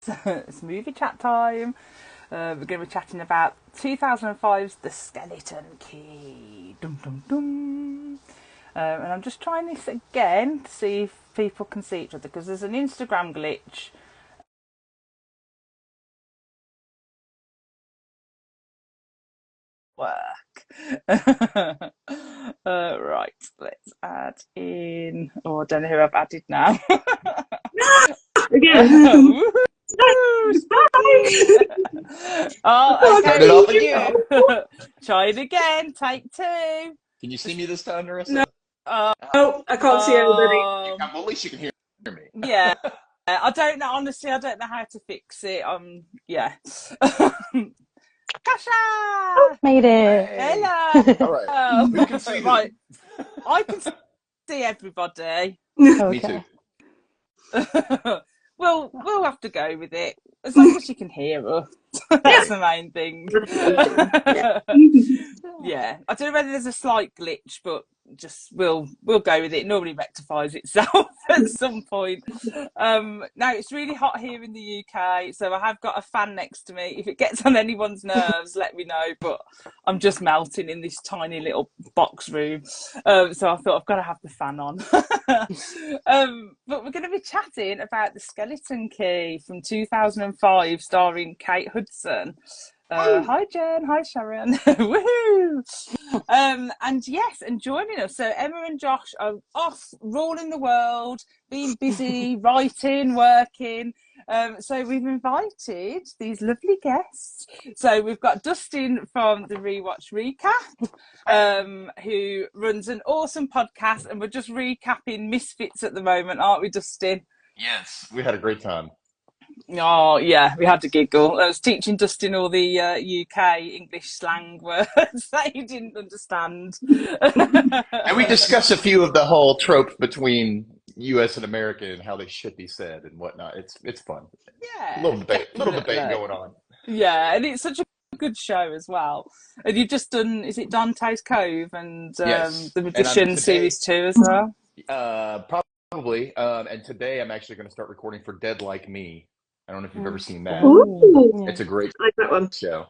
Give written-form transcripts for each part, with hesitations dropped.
It's movie chat time. We're going to be chatting about 2005's The Skeleton Key. Dum dum dum. And I'm just trying this again to see if people can see each other because there's an Instagram glitch. Work. Right, let's add in. Oh, I don't know who I've added now. Again. Oh, okay. Start it off again. Try it again. Take two. Can you see me this time, No, Narissa? Uh, no, I can't see anybody. Well, at least you can hear me. yeah. I don't know. Honestly, I don't know how to fix it. Yeah. Kasha! Made it. Hey. Hello. All right. Who can see who? Right. I can see everybody. Me too. We'll have to go with it as long as you can hear us. That's the main thing. Yeah, I don't know whether there's a slight glitch, but just we'll go with it. It normally rectifies itself at some point. Now it's really hot here in the UK, so I have got a fan next to me. If it gets on anyone's nerves, let me know. But I'm just melting in this tiny little box room, so I thought I've got to have the fan on. But we're going to be chatting about The Skeleton Key from 2005, starring Kate Hudson. Hi Jen, hi Sharon. Woohoo! And yes, and joining us. So Emma and Josh are off ruling the world, being busy, writing, working. So we've invited these lovely guests. So we've got Dustin from the Rewatch Recap, who runs an awesome podcast, and we're just recapping Misfits at the moment, aren't we, Dustin? Yes, we had a great time. Oh yeah, we had to giggle. I was teaching Dustin all the UK English slang words that he didn't understand. And we discussed a few of the whole trope between U.S. and America and how they should be said and whatnot. It's fun. Yeah, A little debate definitely. going on. Yeah, and it's such a good show as well. And you've just done, is it Dante's Cove and Yes. The And Magician today, series 2 as well? probably. And today I'm actually going to start recording for Dead Like Me. I don't know if you've ever seen that. Ooh, It's a great I like that one. show.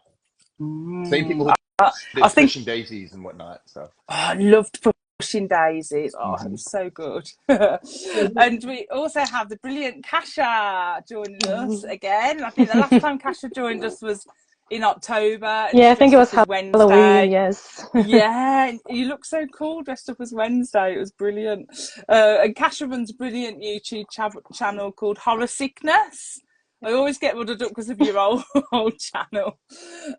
Same people Mm. who I did think Pushing Daisies and whatnot. So. I loved Pushing Daisies. Oh, it Mhm. was so good. And we also have the brilliant Kasha joining us again. I think the last time Kasha joined us was in October, and Yeah, she I think it dressed was up as Halloween, Wednesday. yes. Yeah, you look so cool dressed up as Wednesday. It was brilliant. And Kasha runs a brilliant YouTube channel called Horror Sickness. I always get muddled up because of your old channel.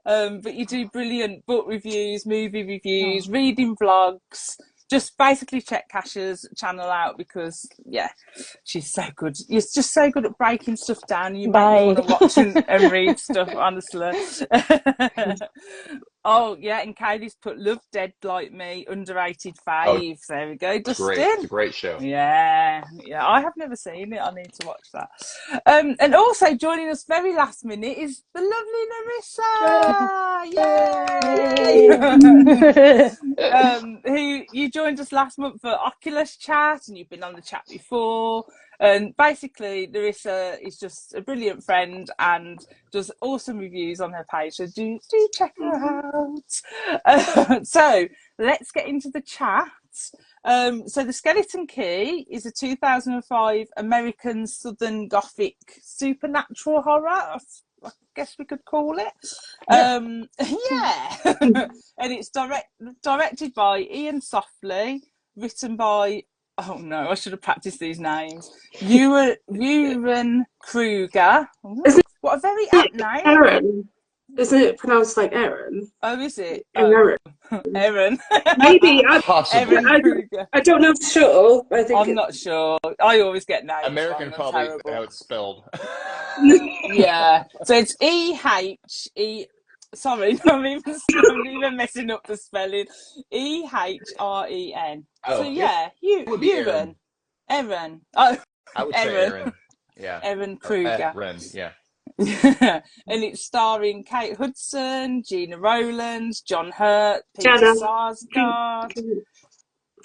But you do brilliant book reviews, movie reviews, reading vlogs. Just basically check Kasha's channel out because, yeah, she's so good. You're just so good at breaking stuff down. You make me want to Bye. watch and read stuff, honestly. Oh, yeah, and Kylie's put Love Dead Like Me, underrated Oh, fave. There we go, it's great. It's a Dustin. great show. Yeah, I have never seen it. I need to watch that. And also joining us very last minute is the lovely Larissa. Yay! Who you joined us last month for Oculus Chat, and you've been on the chat before. And basically, Larissa is just a brilliant friend and does awesome reviews on her page. So do check her out. So let's get into the chat. So The Skeleton Key is a 2005 American Southern Gothic supernatural horror. I guess we could call it. Yeah. And it's directed by Ian Softly, written by, oh no, I should have practiced these names. Ewan Kruger. What a very apt name. Aaron. Isn't it pronounced like Aaron? Oh, is it? Aaron. Erin. Maybe. Possibly. Erin Kruger. I don't know for sure. But I think I'm not sure. I always get names American wrong. I'm probably terrible. how it's spelled. Yeah. So it's E-H-E... Sorry, I'm even messing up the spelling. Ehren. Oh, So yeah, it would be Aaron. Erin. Oh, I would say Aaron. Yeah. Erin Or Kruger. Ren. Yeah. And it's starring Kate Hudson, Gina Rowlands, John Hurt, Peter Jana. Sarsgaard.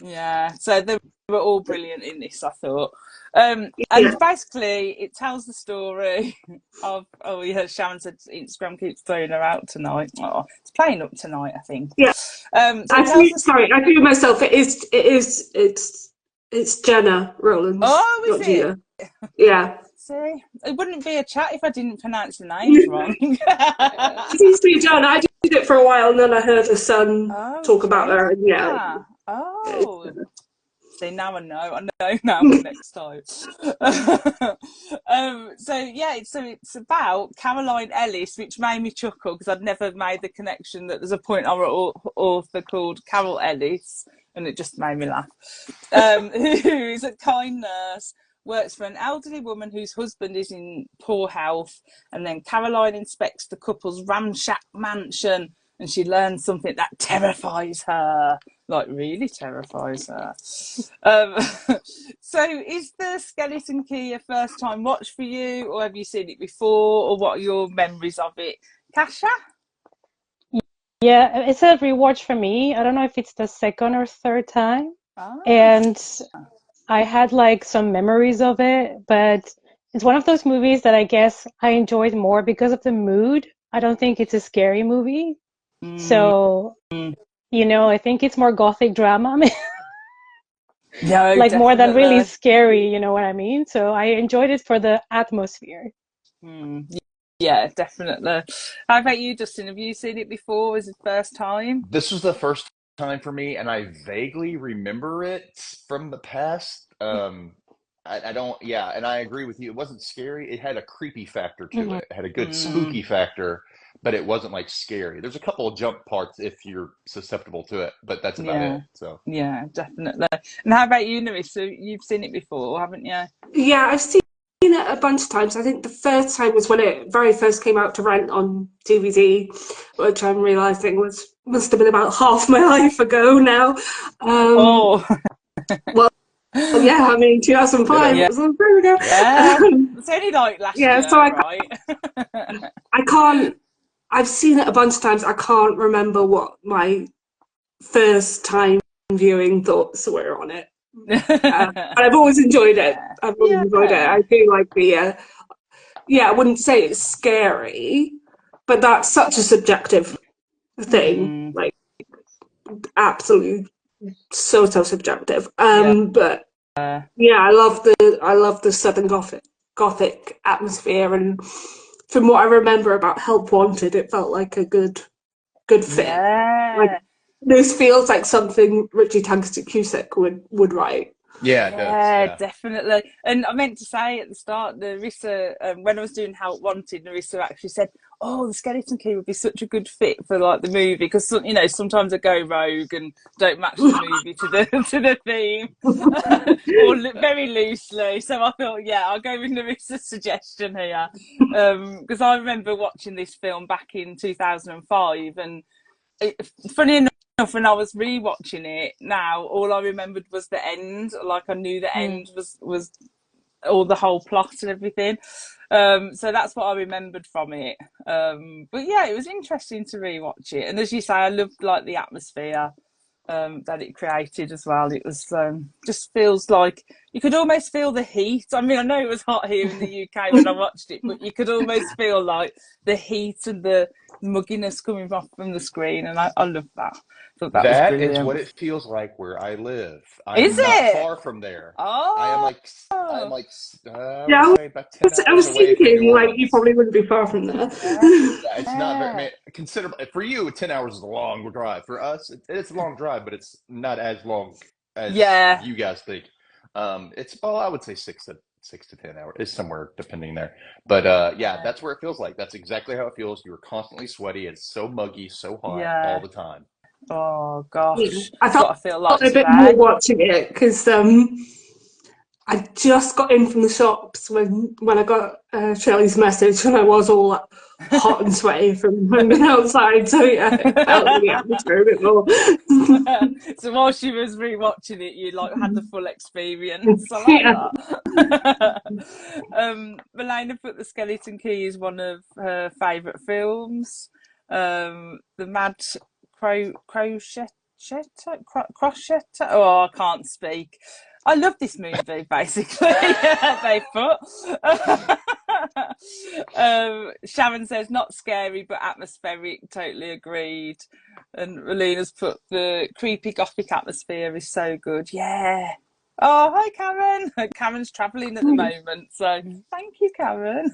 Yeah, so they were all brilliant in this, I thought. Yeah. And basically, it tells the story of, oh, yeah, Sharon said Instagram keeps throwing her out tonight. Oh, it's playing up tonight, I think. Yeah. So it tells us. Sorry, I agree with myself. It's Jenna Rollins, Oh, is not it? Gina. Yeah. See, it wouldn't be a chat if I didn't pronounce the names wrong. It seems to be Jenna. I did it for a while, and then I heard her son Oh, talk about her, and yeah. Jenna. Oh. See, now I know. I know now for next time. So yeah, it's about Caroline Ellis, which made me chuckle because I'd never made the connection that there's a point author called Carol Ellis, and it just made me laugh. Who is a kind nurse, works for an elderly woman whose husband is in poor health, and then Caroline inspects the couple's ramshack mansion, and she learns something that terrifies her. Like, really terrifies her. So is the Skeleton Key a first time watch for you, or have you seen it before, or what are your memories of it? Kasha? Yeah, it's a rewatch for me. I don't know if it's the second or third time. Ah. And I had like some memories of it, but it's one of those movies that I guess I enjoyed more because of the mood. I don't think it's a scary movie. So, I think it's more gothic drama, No, like more than really definitely. scary, you know what I mean? So I enjoyed it for the atmosphere. Yeah, definitely. How about you, Justin? Have you seen it before? Was it first time? This was the first time for me, and I vaguely remember it from the past. I don't, yeah, and I agree with you. It wasn't scary. It had a creepy factor to Hmm. it. It had a good spooky factor, but it wasn't like scary. There's a couple of jump parts if you're susceptible to it, but that's about it. Yeah, So yeah, definitely. And how about you, Narissa? You've seen it before, haven't you? Yeah, I've seen it a bunch of times. I think the first time was when it very first came out to rent on DVD, which I'm realizing must have been about half my life ago now. Oh, Well, yeah, I mean, 2005, ditto. it yeah, was a long time ago. yeah. It's only like last Yeah, so year, right? I can't, I've seen it a bunch of times. I can't remember what my first time viewing thoughts were on it. But I've always enjoyed it. Yeah, I've always enjoyed it. yeah. I do like yeah, I wouldn't say it's scary, but that's such a subjective thing. Mm, Like, absolutely so subjective. yeah. But yeah, I love the Southern Gothic atmosphere, and from what I remember about Help Wanted, it felt like a good fit. Like, Yeah. this feels like something Richie Tangster-Cusick would write. Yeah, it does. Yeah, Yeah. definitely. And I meant to say at the start, Narissa, when I was doing Help Wanted, Narissa actually said, "Oh, the Skeleton Key would be such a good fit for like the movie because sometimes I go rogue and don't match the movie to the to the theme, or very loosely." So I thought, yeah, I'll go with Narissa's suggestion here, because I remember watching this film back in 2005, and funny enough, when I was rewatching it now, all I remembered was the end. Like I knew the Mm. end was all the whole plot and everything. So that's what I remembered from it. But yeah, it was interesting to rewatch it. And as you say, I loved like the atmosphere that it created as well. It was just feels like you could almost feel the heat. I mean, I know it was hot here in the UK when I watched it, but you could almost feel like the heat and the mugginess coming off from the screen, and I loved that. I thought that was That is brilliant. what it feels like where I live. I Is am not it? far from there. Oh, I am like, I would Yeah, say about 10 I hours was away from New thinking like you Orleans. probably wouldn't be far from there. Yeah, it's not very, I mean, consider for you, 10 hours is a long drive. For us, it's a long drive, but it's not as long as yeah, you guys think. Well, I would say 6 to 10 hours. It's somewhere depending there. But yeah, that's where it feels like. That's exactly how it feels. You're constantly sweaty. It's so muggy, so hot all yeah. the time. Oh Yeah, gosh, I it's felt what I feel like a bit more today. watching it because I just got in from the shops when I got Shelley's message, and I was all hot and sweaty from being outside. So yeah, it felt the atmosphere a bit more. So while she was rewatching it, you like had the full experience. I like Yeah, that. Milena put The Skeleton Key is one of her favourite films. The Mad Crochet crochet. Oh, I can't speak. I love this movie, basically. They put. Sharon says not scary but atmospheric. Totally agreed. And Relina's put the creepy gothic atmosphere is so good. Yeah. Oh, hi, Karen. Karen's travelling at the moment, so thank you, Karen.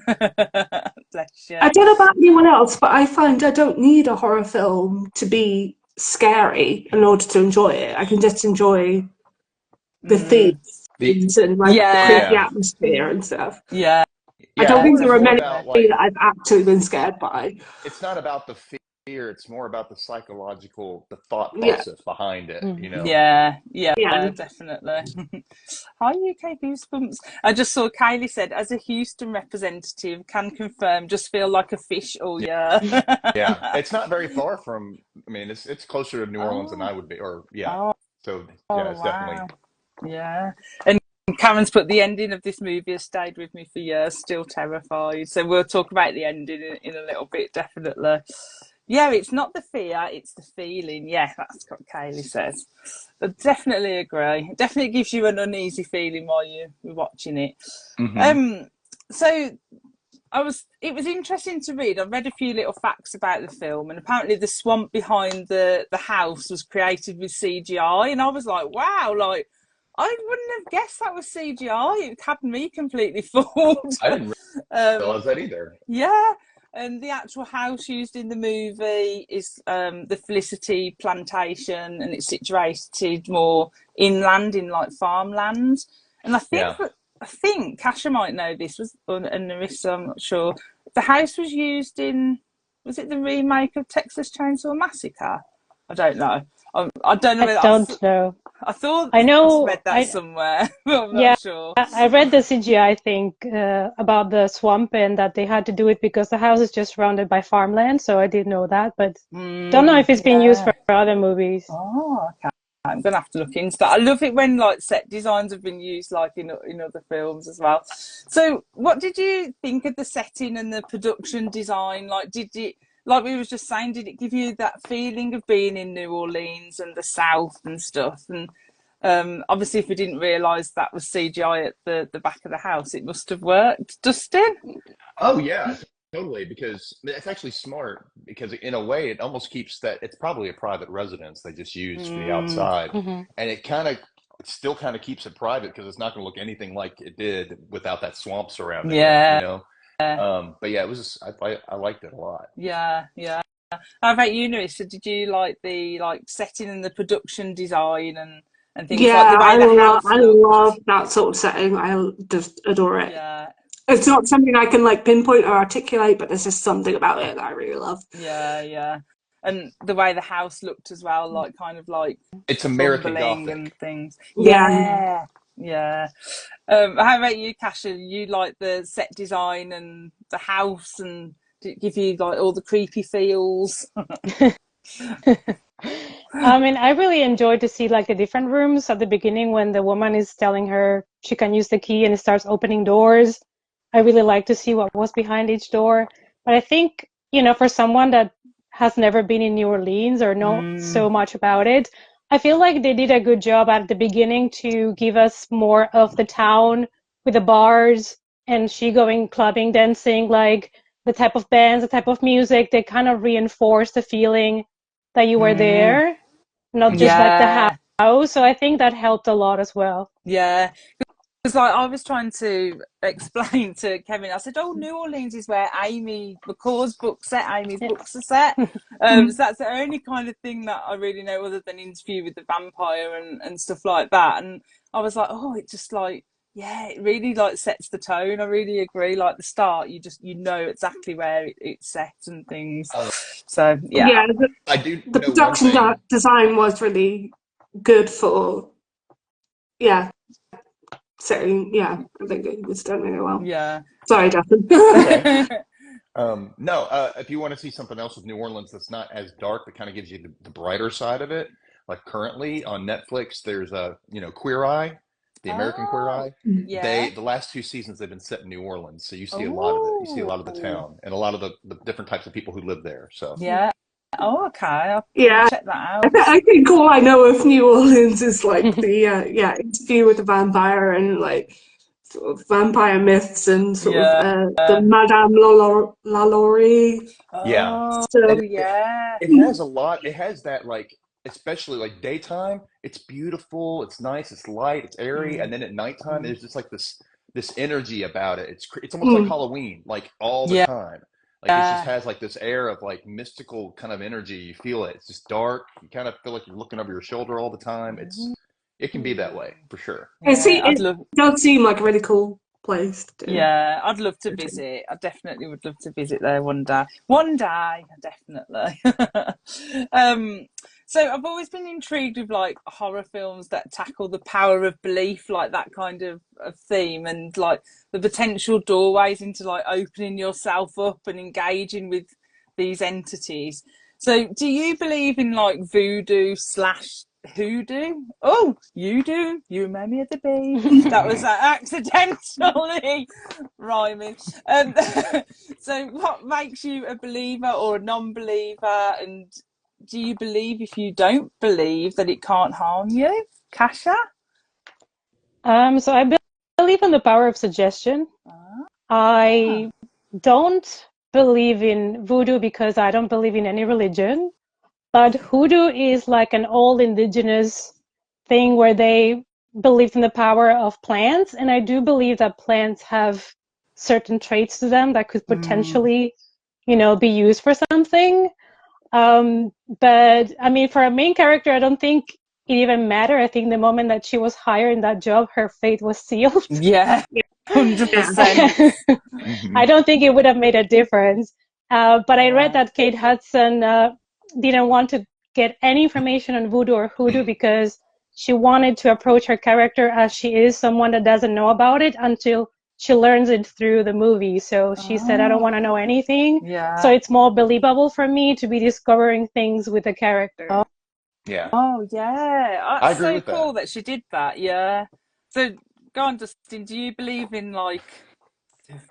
Bless you. I don't know about anyone else, but I find I don't need a horror film to be scary in order to enjoy it. I can just enjoy the themes and like the creepy atmosphere and stuff. Yeah. I don't think it's there are more many about like that I've actually been scared by. it's not about the fear, it's more about the psychological, the thought Yeah. process behind it, you know. Yeah, Yeah. definitely. Hi, UK Goosebumps. I just saw Kylie said, as a Houston representative, can confirm, just feel like a fish all year. Yeah, it's not very far from. I mean, it's closer to New Orleans than I would be, or Oh, So yeah, it's definitely. wow. Yeah. And Karen's put the ending of this movie has stayed with me for years, still terrified. So we'll talk about the ending in a little bit, definitely. Yeah, it's not the fear, it's the feeling. Yeah, that's what Kaylee says. But definitely agree. It definitely gives you an uneasy feeling while you're watching it. So it was interesting to read. I read a few little facts about the film, and apparently the swamp behind the house was created with CGI, and I was like, wow, like I wouldn't have guessed that was CGI. It had me completely fooled. I didn't realize that either. Yeah. And the actual house used in the movie is the Felicity Plantation, and it's situated more inland in like farmland. And I think Kasha might know this, and Narissa, I'm not sure. The house was used in, was it the remake of Texas Chainsaw Massacre? I don't know. I don't know. I don't know. I thought I know. I read that somewhere, but I'm Yeah, not sure. I read the CGI thing about the swamp and that they had to do it because the house is just surrounded by farmland. So I did know that, but don't know if it's been used for other movies. Oh, okay. I'm gonna have to look into that. I love it when like set designs have been used like in other films as well. So, what did you think of the setting and the production design? Like, did it, like we was just saying, did it give you that feeling of being in New Orleans and the South and stuff? And obviously, if we didn't realise that was CGI at the back of the house, it must have worked. Dustin? Oh yeah, totally. Because it's actually smart. Because in a way, it almost keeps that. It's probably a private residence they just used for the outside, and it still kind of keeps it private because it's not going to look anything like it did without that swamp surrounding it. You know. But yeah, it was. I liked it a lot. Yeah. How about you, Narissa? Did you like the setting and the production design and things like the way the house I love that sort of setting. I just adore it. Yeah. It's not something I can like pinpoint or articulate, but there's just something about it that I really love. Yeah. And the way the house looked as well, like kind of like it's American Gothic and things. Yeah. How about you, Kasha? You like the set design and the house, and did it give you like all the creepy feels? I mean, I really enjoyed to see like the different rooms at the beginning when the woman is telling her she can use the key and it starts opening doors. I really like to see what was behind each door. But I think, for someone that has never been in New Orleans or know so much about it, I feel like they did a good job at the beginning to give us more of the town with the bars and she going clubbing, dancing, like the type of bands, the type of music. They kind of reinforce the feeling that you were there, not just like the house. So I think that helped a lot as well. Yeah. Because like I was trying to explain to Kevin, I said, "Oh, New Orleans is where Amy McCaw's books set. Amy's books are set." So that's the only kind of thing that I really know, other than Interview with the Vampire and stuff like that. And I was like, "Oh, it just like, yeah, it really like sets the tone." I really agree. Like the start, you know exactly where it's set and things. So yeah, I do. The production design was really good for setting. Yeah, I think it was done really well. Yeah. Sorry, Justin. No, if you want to see something else with New Orleans that's not as dark, that kind of gives you the brighter side of it, like currently on Netflix, there's Queer Eye, the American Queer Eye. Yeah. The last 2 seasons they've been set in New Orleans, so you see a lot of it. You see a lot of the town and a lot of the different types of people who live there. So yeah. Oh, okay. I'll Yeah, check that out. I think all I know of New Orleans is like the interview with the vampire and like sort of vampire myths and sort of Yeah. the Madame Lalaurie Yeah. Oh, And stuff. yeah. it has a lot. It has that, like, especially like daytime, it's beautiful, it's nice, it's light, it's airy, and Mm, then at nighttime, mm. there's just like this energy about it. It's almost like Mm. Halloween, like all the Yeah. time. Like it just has like this air of like mystical kind of energy. You feel it. It's just dark. You kind of feel like you're looking over your shoulder all the time. It can be that way for sure. Yeah, I'd It love. does seem like a really cool place to Yeah, I'd love to go to. visit. I definitely would love to visit there one day. One day, definitely. um, so I've always been intrigued with like horror films that tackle the power of belief, like that kind of theme, and like the potential doorways into like opening yourself up and engaging with these entities. So, do you believe in like voodoo slash hoodoo? Oh, you do. You remind me of the bee. That was accidentally rhyming. So, what makes you a believer or a non-believer? And do you believe if you don't believe that it can't harm you, Kasha? So I believe in the power of suggestion. Ah. I don't believe in voodoo because I don't believe in any religion. But hoodoo is like an old indigenous thing where they believed in the power of plants. And I do believe that plants have certain traits to them that could potentially, be used for something. But I mean, for a main character, I don't think it even mattered. I think the moment that she was hired in that job, her fate was sealed. Yeah, Yeah. 100%. Hmm. I don't think it would have made a difference. But I read that Kate Hudson didn't want to get any information on voodoo or hoodoo because she wanted to approach her character as she is someone that doesn't know about it until she learns it through the movie. So she said, I don't want to know anything. So Yeah. it's more believable for me to be discovering things with the character. Yeah, Oh, yeah. I That's agree so with cool that. that she did that. Yeah. So, go on, Dustin. Do you believe in like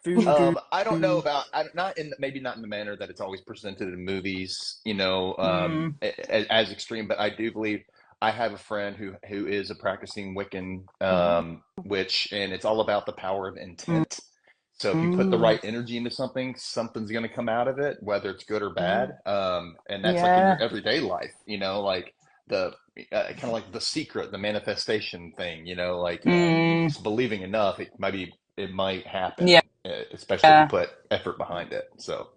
voodoo? I don't know about not in maybe not in the manner that it's always presented in movies, Mm, as extreme. But I do believe I have a friend who is a practicing Wiccan, which and it's all about the power of mm, intent. So if you put the mm, right energy into something, something's going to come out of it, whether it's good or mm. bad. And that's like in Yeah. your everyday life, like the kind of like the secret, the manifestation thing, like Mm, just believing enough, it might happen, yeah. especially if you put effort behind it. So,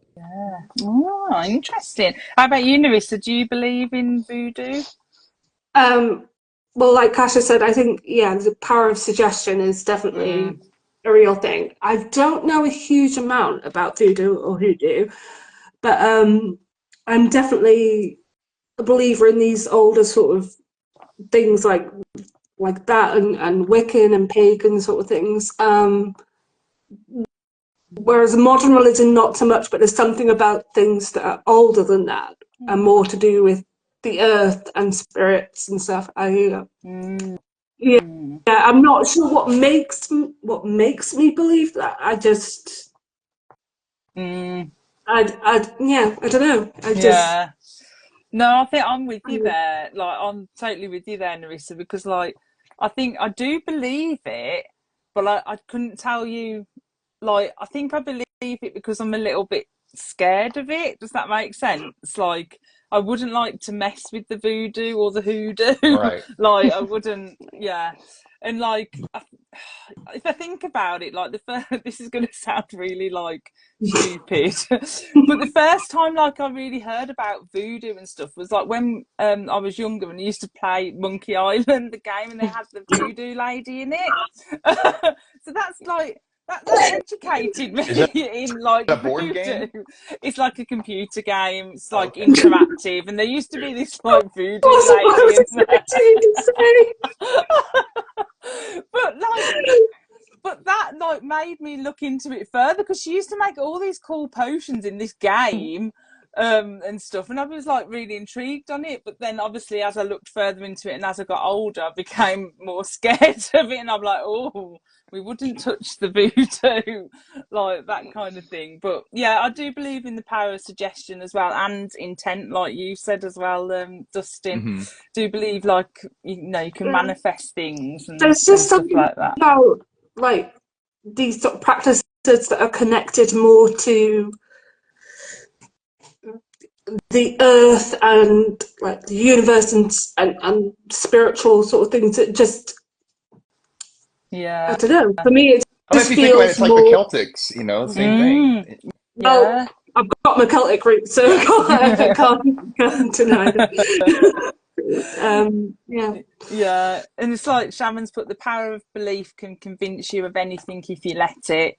Oh, interesting. How about you, Narissa? Do you believe in voodoo? Um, well, like Kasha said, I think, yeah, the power of suggestion is Mm, definitely a real thing. I don't know a huge amount about voodoo or hoodoo, but I'm definitely a believer in these older sort of things like that and Wiccan and pagan sort of things. Whereas modern religion, not so much, but there's something about things that are older than that and more to do with the earth and spirits and stuff. mm, Yeah, mm. I'm not sure what makes me believe that. Mm. I don't know. Yeah. No, I think I'm with you there. Like, I'm totally with you there, Narissa, because, like, I think I do believe it, but I couldn't tell you, like, I think I believe it because I'm a little bit scared of it. Does that make sense? Like, I wouldn't like to mess with the voodoo or the hoodoo. right. Like, I wouldn't, yeah. And, like, if I think about it, like, this is going to sound really, like, stupid, but the first time like I really heard about voodoo and stuff was like when I was younger and I used to play Monkey Island, the game, and they had the voodoo lady in it. So that's like that educated Is me that in like a board voodoo. game? It's like a computer game. It's like Okay. interactive, and there used to be this like That voodoo wasn't what I lady was in there. expecting you to But like but that like made me look into it further because she used to make all these cool potions in this game, and stuff. And I was like really intrigued on it. But then obviously as I looked further into it and as I got older, I became more scared of it. And I'm like, oh, we wouldn't touch the voodoo, like that kind of thing. But yeah, I do believe in the power of suggestion as well, and intent, like you said as well, Dustin. Mm-hmm. Do believe like you can manifest things There's and just stuff something like that. about like these sort of practices that are connected more to the earth and like the universe and spiritual sort of things that just, I don't know, for me it I mean, if just you think about it, feels it's like the more, Celtics, you know, same thing. well, Yeah. I've got my Celtic roots, so I can't deny that. Yeah. Yeah, and it's like Shaman's put, the power of belief can convince you of anything if you let it,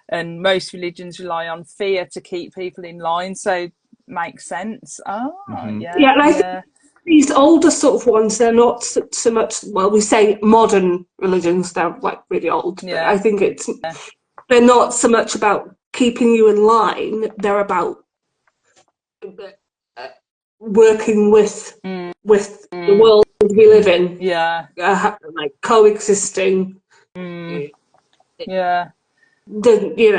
and most religions rely on fear to keep people in line, so makes sense. Oh, Yeah, and I think yeah, these older sort of ones, they're not so much, well, we say modern religions, they're like really old, but I yeah, think they're not so much about keeping you in line, they're about working with the world we live in, yeah, like coexisting. yeah, There'd be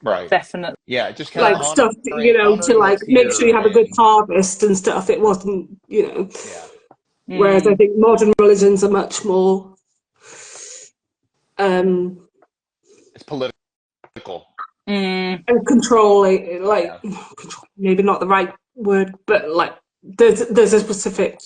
Right. definitely. Yeah, just kind of like stuff, to honoring like what's make sure you here have a good and harvest and stuff. It wasn't, yeah, whereas I think modern religions are much more, it's political. and controlling, like, Yeah. maybe not the right word, but like there's a specific.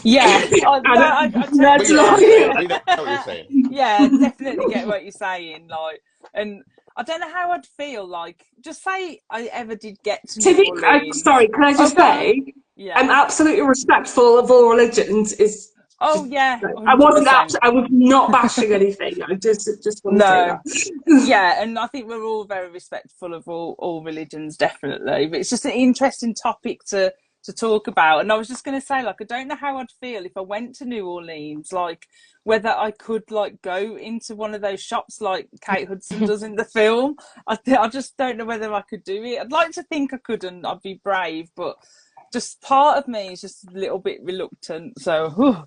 Yeah, I But totally you know what get you're saying. Like, We know what you're it. saying. Yeah, definitely get what you're saying. Like, and I don't know how I'd feel. Like, just say I ever did get to New I'm Orleans. sorry, can I Oh, just go on. say, I'm Yeah. absolutely respectful of all religions. Is Oh, just, yeah, I wasn't 100%. I was not bashing anything. I just want to say No. that. Yeah, and I think we're all very respectful of all religions, definitely. But it's just an interesting topic to talk about. And I was just going to say, like, I don't know how I'd feel if I went to New Orleans, like whether I could like go into one of those shops like Kate Hudson does in the film. I just don't know whether I could do it. I'd like to think I could, and I'd be brave, but just part of me is just a little bit reluctant. So,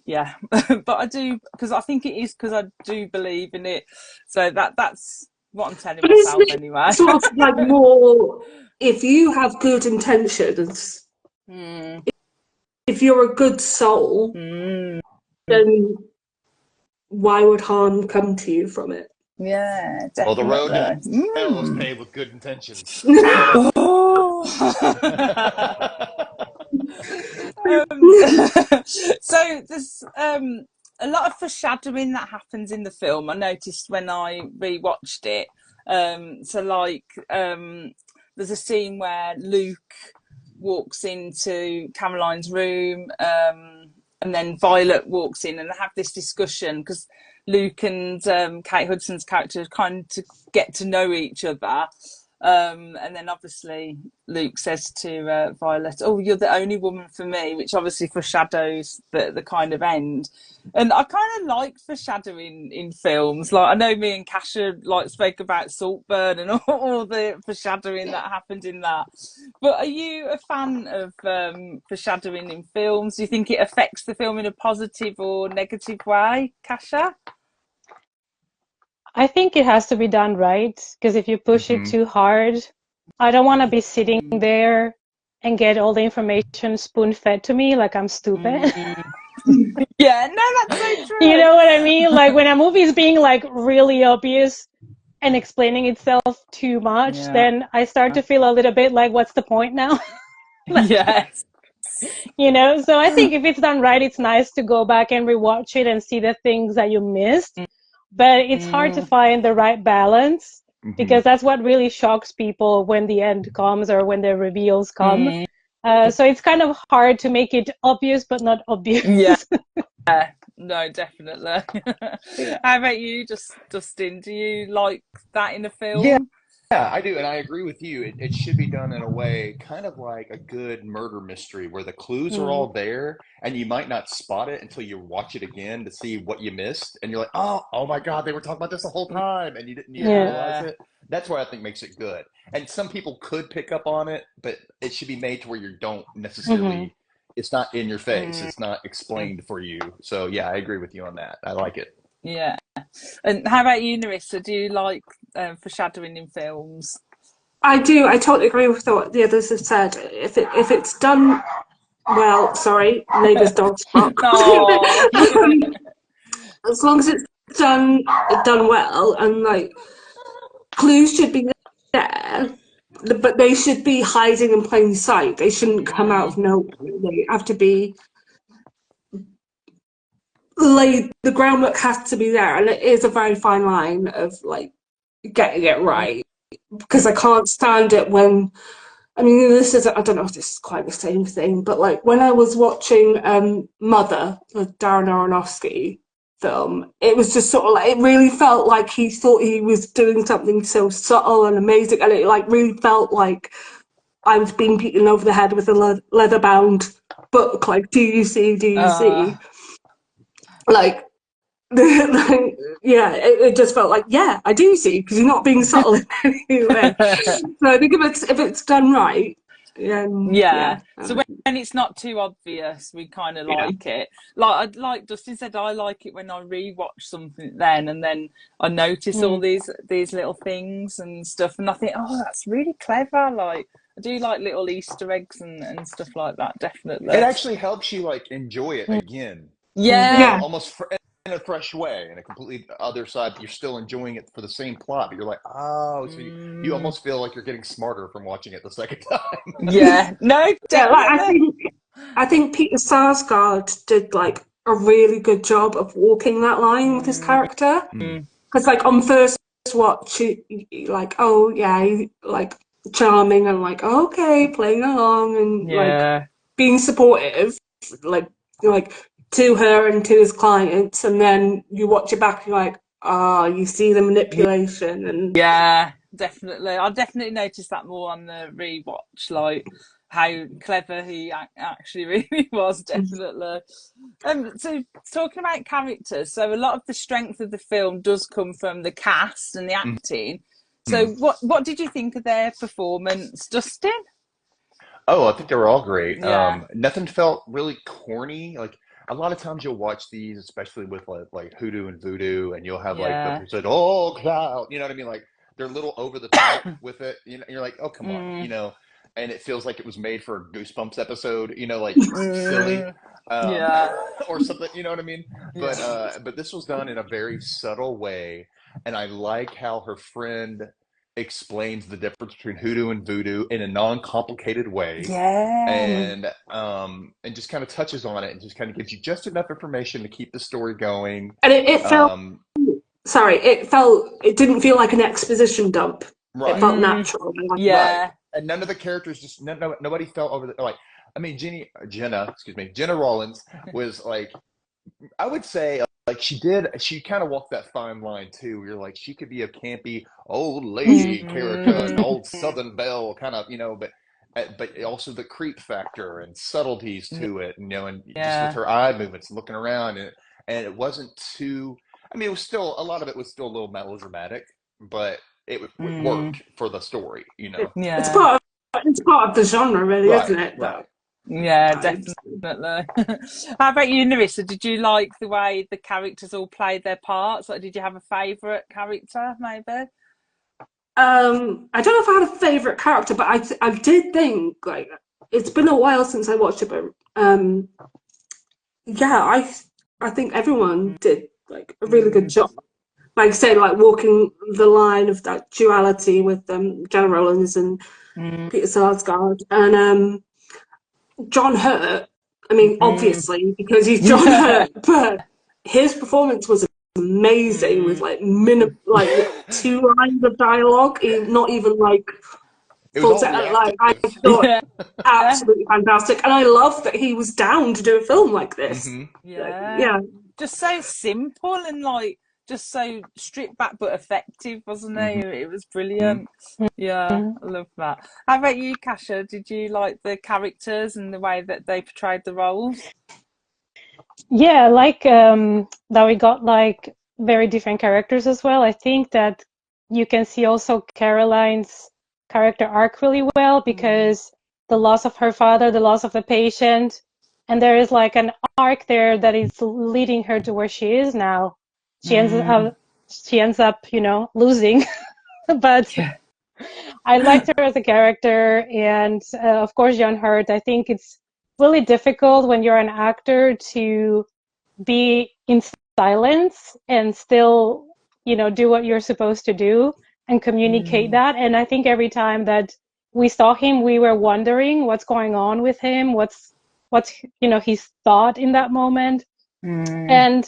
yeah, but I do, because I think it is because I do believe in it. So that's what I'm telling But isn't myself it anyway. sort of like more, if you have good intentions, if you're a good soul, then why would harm come to you from it? Yeah, Well, the road to definitely. hell is paved with good intentions. Oh. So there's a lot of foreshadowing that happens in the film. I noticed when I rewatched it. So like there's a scene where Luke walks into Caroline's room, and then Violet walks in, and they have this discussion because Luke and Kate Hudson's character kind of get to know each other. And then obviously Luke says to Violet, "Oh, you're the only woman for me," which obviously foreshadows the kind of end. And I kind of like foreshadowing in films. Like I know me and Kasha like spoke about Saltburn and all the foreshadowing that happened in that. But are you a fan of foreshadowing in films? Do you think it affects the film in a positive or negative way, Kasha? I think it has to be done right, because if you push it too hard, I don't want to be sitting there and get all the information spoon fed to me like I'm stupid. Yeah, no, that's so You true. know what I mean? Like when a movie is being like really obvious and explaining itself too much, Yeah. then I start to feel a little bit like, what's the point now? Yes. So I think if it's done right, it's nice to go back and rewatch it and see the things that you missed. But it's hard to find the right balance, because that's what really shocks people when the end comes or when the reveals come. So it's kind of hard to make it obvious but not obvious. Yeah. No, definitely. Yeah. How about you, Dustin? Do you like that in a Yeah, film? yeah, I do, and I agree with you. It should be done in a way, kind of like a good murder mystery, where the clues are all there, and you might not spot it until you watch it again to see what you missed, and you're like, oh my God, they were talking about this the whole time, and you didn't even realize Yeah. it. that's what I think makes it good. And some people could pick up on it, but it should be made to where you don't Hmm. necessarily. It's not in your face. It's not explained for you. So yeah, I agree with you on that. I like it. Yeah. And how about you, Narissa? Do you like foreshadowing in films? I do. I totally agree with what the others have said. If it's done well, sorry, neighbour's dog's bark. Oh. As long as it's done well, and like clues should be there, but they should be hiding in plain sight. They shouldn't come out of nowhere. They have to be laid. The groundwork has to be there, and it is a very fine line of like getting it right. Because I can't stand it when, I mean, this is, I don't know if this is quite the same thing, but like when I was watching Mother, the Darren Aronofsky film, it was just sort of like, it really felt like he thought he was doing something so subtle and amazing, and it like really felt like I was being beaten over the head with a leather bound book, like, do you see, do you see? Like, like, yeah, it just felt like, yeah, I do see, because you're not being subtle in any way. So I think if it's done right, Yeah. yeah, So when it's not too obvious, we kind of yeah. like it. Like Dustin said, I like it when I rewatch something and then I notice all these little things and stuff, and I think, oh, that's really clever. Like I do like little Easter eggs and stuff like that. Definitely. It actually helps you like enjoy it again, Yeah. Yeah. almost in a fresh way, in a completely other side. You're still enjoying it for the same plot, but you're like, oh, so you almost feel like you're getting smarter from watching it the second time. Yeah. No, Yeah, like definitely. I think Peter Sarsgaard did like a really good job of walking that line with his character. Mm. Because like on first watch, like, oh yeah, like charming and like, okay, playing along and like Yeah. being supportive, like like to her and to his clients, and then you watch it back, and you're like, ah, you see the manipulation and Yeah, definitely. I definitely noticed that more on the rewatch, like how clever he actually really was. Definitely. So talking about characters, so a lot of the strength of the film does come from the cast and the acting. So Mm. what did you think of their performance, Dustin? Oh, I think they were all great. Yeah. Nothing felt really corny. Like a lot of times you'll watch these, especially with like hoodoo and voodoo, and you'll have like the Yeah. person, oh cloud, you know what I mean? Like they're a little over the top with it. You know, you're like, oh come on, Mm, and it feels like it was made for a Goosebumps episode. Like silly, mm, um, yeah. or something. You know what I mean? But Yeah. this was done in a very subtle way, and I like how her friend explains the difference between hoodoo and voodoo in a non-complicated way, Yeah. and just kind of touches on it and just kind of gives you just enough information to keep the story going. it felt Um, sorry, it didn't feel like an exposition dump. It right, felt Mm, natural. I like that. right, yeah. and none of the characters just nobody felt over the like. I mean, Jenna Rollins was like, I would say like she kind of walked that fine line too. You're like she could be a campy old lady character, an Mm, old Southern belle kind of, but also the creep factor and subtleties to it, and just with yeah. her eye movements, looking around, and it wasn't too. I mean, it was still a lot of it was still a little melodramatic, but it would Mm, work for the story, It, it's yeah. part it's part of the genre, really, Right, isn't it? right. That Yeah, vibes. definitely. How about you, Narissa? Did you like the way the characters all played their parts? Like, did you have a favourite character, maybe? I don't know if I had a favorite character, but I did think like it's been a while since I watched it, but yeah, I think everyone did like a really good Mm, job. Like say, like walking the line of that duality with Jenna Rollins and mm, Peter Sarsgaard and John Hurt. I mean, mm. obviously because he's John Yeah. Hurt, but his performance was amazing with Mm. like like two lines of dialogue, not even like It was full all set. Like I reactive. thought Yeah. absolutely fantastic, and I love that he was down to do a film like this. Hmm. Like, Yeah. yeah, Just so simple and like just so stripped back but effective, wasn't he? Hmm. It was brilliant. Yeah, I love that. How about you, Kasha? Did you like the characters and the way that they portrayed the roles? Yeah, I like that we got like very different characters as well. I think that you can see also Caroline's character arc really well because the loss of her father, the loss of the patient, and there is like an arc there that is leading her to where she is now. She ends up, losing, but Yeah. I liked her as a character, and of course, John Hurt. I think it's really difficult when you're an actor to be in silence and still, do what you're supposed to do and communicate that. And I think every time that we saw him, we were wondering what's going on with him, what's his thought in that moment. And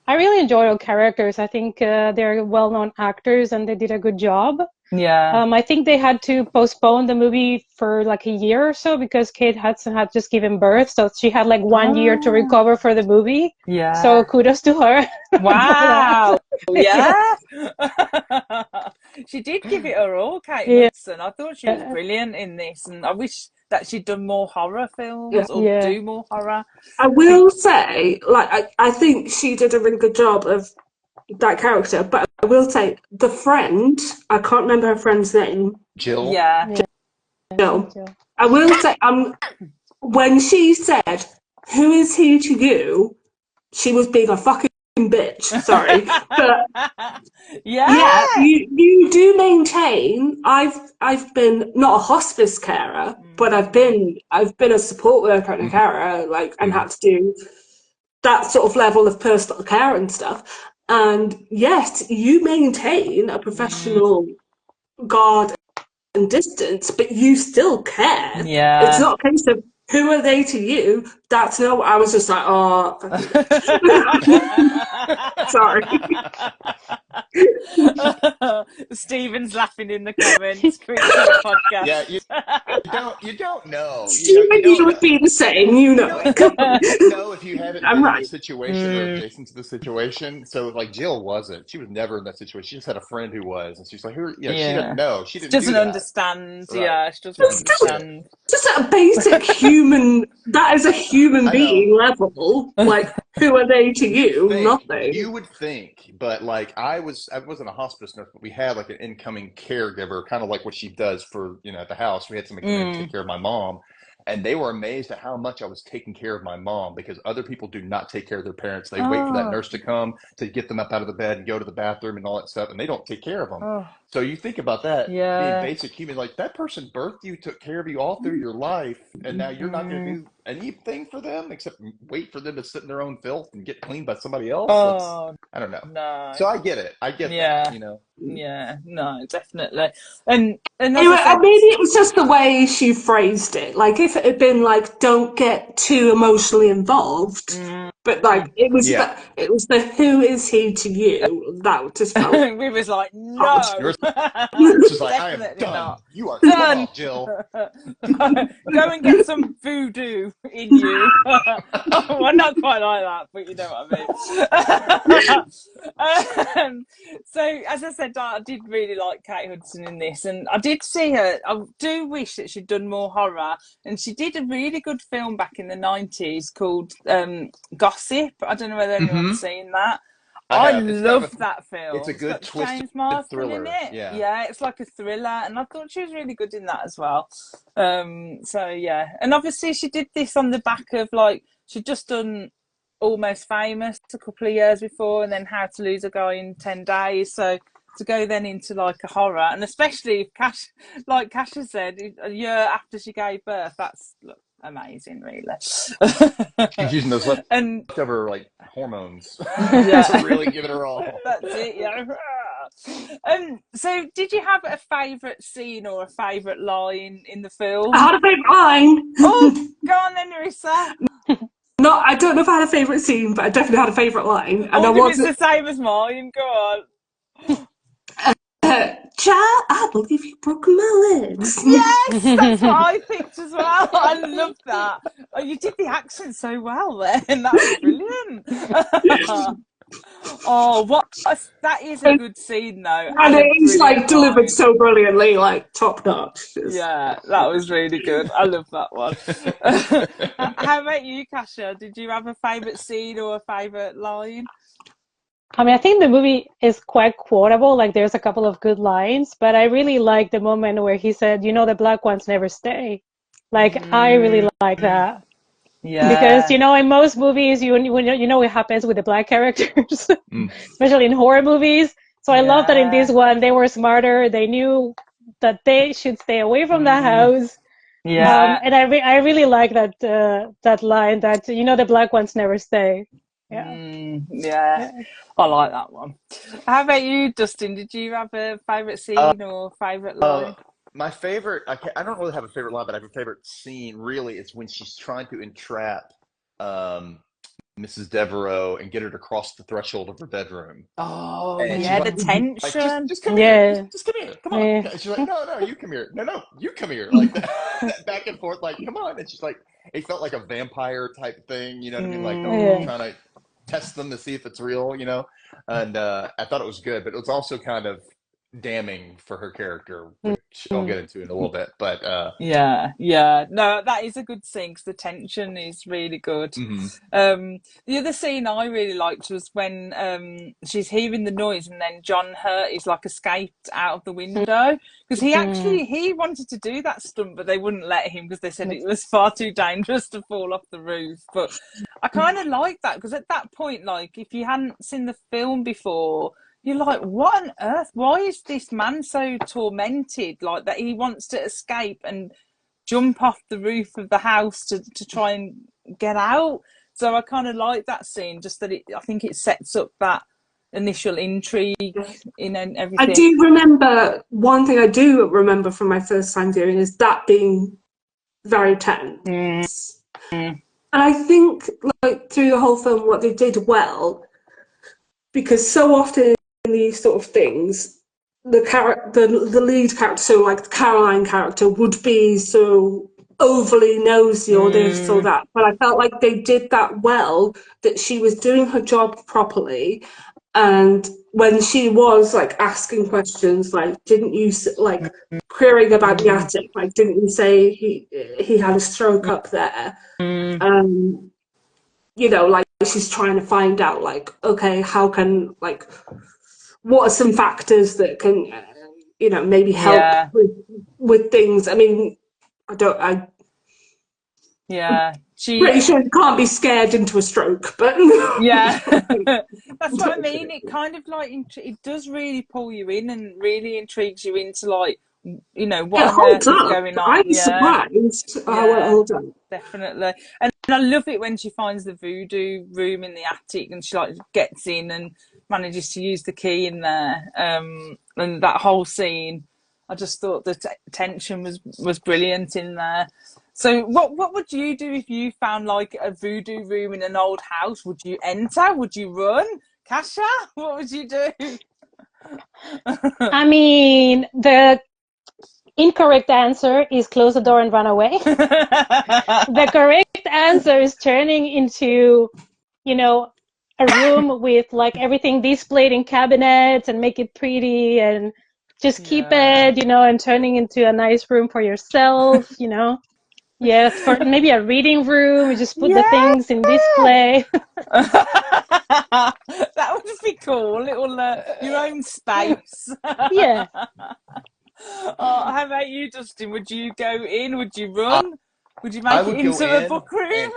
I really enjoy all characters. I think they're well-known actors and they did a good job. Yeah. I think they had to postpone the movie for like a year or so because Kate Hudson had just given birth, so she had like 1 year to recover for the movie. Yeah. So kudos to her. Wow. Yeah. She did give it her all, Kate Hudson. I thought she was brilliant in this, and I wish that she'd done more horror films or do more horror. I will say, like, I think she did a really good job of that character, but I will say the friend, I can't remember her friend's name. Jill. Yeah. Jill. I will say, when she said, "Who is he to you?" she was being a fucking bitch. Sorry, but yeah, you do maintain. I've been not a hospice carer, but I've been a support worker and a carer, like, and had to do that sort of level of personal care and stuff. And yes, you maintain a professional guard and distance, but you still care. Yeah. It's not a case of who are they to you. That's not. I was just like, oh, sorry. Stephen's laughing in the comments. Podcast. Yeah, you don't know. Stephen, you would be the same. You know. You don't know if you haven't been in the situation or adjacent to the situation. So, like, Jill wasn't. She was never in that situation. She just had a friend who was, and she's like, "Who?" She didn't know. She doesn't understand. Right. Yeah, she doesn't understand. Just at a basic human. That is a human being level. Like, who are they to you? Nothing. You would think, but like I wasn't a hospice nurse, but we had like an incoming caregiver, kind of like what she does for at the house. We had somebody come in and take care of my mom, and they were amazed at how much I was taking care of my mom because other people do not take care of their parents. They wait for that nurse to come to get them up out of the bed and go to the bathroom and all that stuff, and they don't take care of them. So you think about that, being basic human, like that person birthed you, took care of you all through your life, and now you're not going to do anything for them except wait for them to sit in their own filth and get cleaned by somebody else. I don't know. No. So I get it. I get that. Yeah. No, definitely. And maybe it was just the way she phrased it. Like if it had been like, "Don't get too emotionally involved," but like it was the "Who is he to you?" That just felt. We was like, no. She's like, "I am done. Not. You are done, Jill. Go and get some voodoo in you." Well, not quite like that, but you know what I mean. So, as I said, I did really like Kate Hudson in this, and I did see her. I do wish that she'd done more horror, and she did a really good film back in the 90s called Gossip. I don't know whether anyone's seen that. I love that film. It's a good James Marsden thriller. In it. Yeah, it's like a thriller, and I thought she was really good in that as well. So yeah, and obviously she did this on the back of like she'd just done Almost Famous a couple of years before, and then How to Lose a Guy in 10 Days. So to go then into like a horror, and especially if like Kasia said, a year after she gave birth, that's amazing, really. She's using those leftover like hormones to really give it her all. That's it, yeah. So did you have a favourite scene or a favourite line in the film? I had a favourite line. Oh, go on then, Nerissa. No, I don't know if I had a favourite scene, but I definitely had a favourite line. And it's the same as mine. Go on. Child, I believe you broke my legs. Yes, that's what I picked as well. I love that. Oh, you did the accent so well then. That was brilliant. That is a good scene though. And it's like delivered so brilliantly, like top notch. Yeah, that was really good. I love that one. How about you, Kasia? Did you have a favourite scene or a favourite line? I mean, I think the movie is quite quotable. Like, there's a couple of good lines, but I really like the moment where he said, "You know, the black ones never stay." Like, I really like that because Yeah. in most movies, you know what happens with the black characters, Mm. especially in horror movies. So I love that in this Yeah. one they were smarter. They knew that they should stay away from the house. Yeah. And I really like that line that the black ones never stay. Yeah. Yeah. Yeah. I like that one. How about you, Dustin? Did you have a favourite Uh, scene or favourite uh, line? my favorite, I don't really have a favorite line, but I have a favorite scene. Really, is when she's trying to entrap um, Mrs. Devereaux and get her to cross the threshold of her bedroom. Oh, And she's yeah, the like, just, tension. just come here. Yeah. Just come here. Come on. Yeah. And she's like, no, no, you come here. No, no, you come here. Like that back and forth, like, come on. And she's like, it felt like a vampire type thing. You know what I mean? Like Yeah. trying to test them to see if it's real, And I thought it was good, but it was also kind of damning for her character, which I'll Mm. get into in a little bit. But Yeah, yeah. No, that is a good scene 'cause the tension is really good. mhm. The other scene I really liked was when she's hearing the noise and then John Hurt is like escaped out of the window because he wanted to do that stunt but they wouldn't let him because they said it was far too dangerous to fall off the roof. But I kind of like that because at that point, like if you hadn't seen the film before, you're like, what on earth? Why is this man so tormented? Like that he wants to escape and jump off the roof of the house to try and get out. So I kind of like that scene, just that I think it sets up that initial intrigue in I everything. do remember, one thing I do remember from my first time viewing is that being very tense. And I think, like, through the whole film, what they did well, because so often in these sort of things, the lead character, so like the Caroline character, would be so overly nosy or this or that. But I felt like they did that well, that she was doing her job properly. And when she was like asking questions, like, didn't you like querying about the attic, like, didn't you say he had a stroke up there? Like she's trying to find out, like, okay, how can, like, what are some factors that can, maybe help Yeah, with things. I mean, I'm yeah. pretty sure you can't be scared into a stroke, but Yeah, that's what I mean. It kind of like it does really pull you in and really intrigues you into like what it on holds earth is up. going on. I'm Yeah, surprised how it yeah. holds up. Definitely. And I love it when she finds the voodoo room in the attic and she like gets in and manages to use the key in there. And that whole scene, I just thought the tension was brilliant in there. So what would you do if you found like a voodoo room in an old house? Would you enter? Would you run? Kasha, what would you do? I mean, the incorrect answer is close the door and run away. The correct answer is turning into, a room with like everything displayed in cabinets and make it pretty and just keep Yeah. it, and turning into a nice room for yourself, Yes, for maybe a reading room, you just put the Yeah. things in display. That would be cool. Little your own space. Yeah. How about you, Dustin? Would you go in? Would you I, run? Would you I make it would go into a in book room?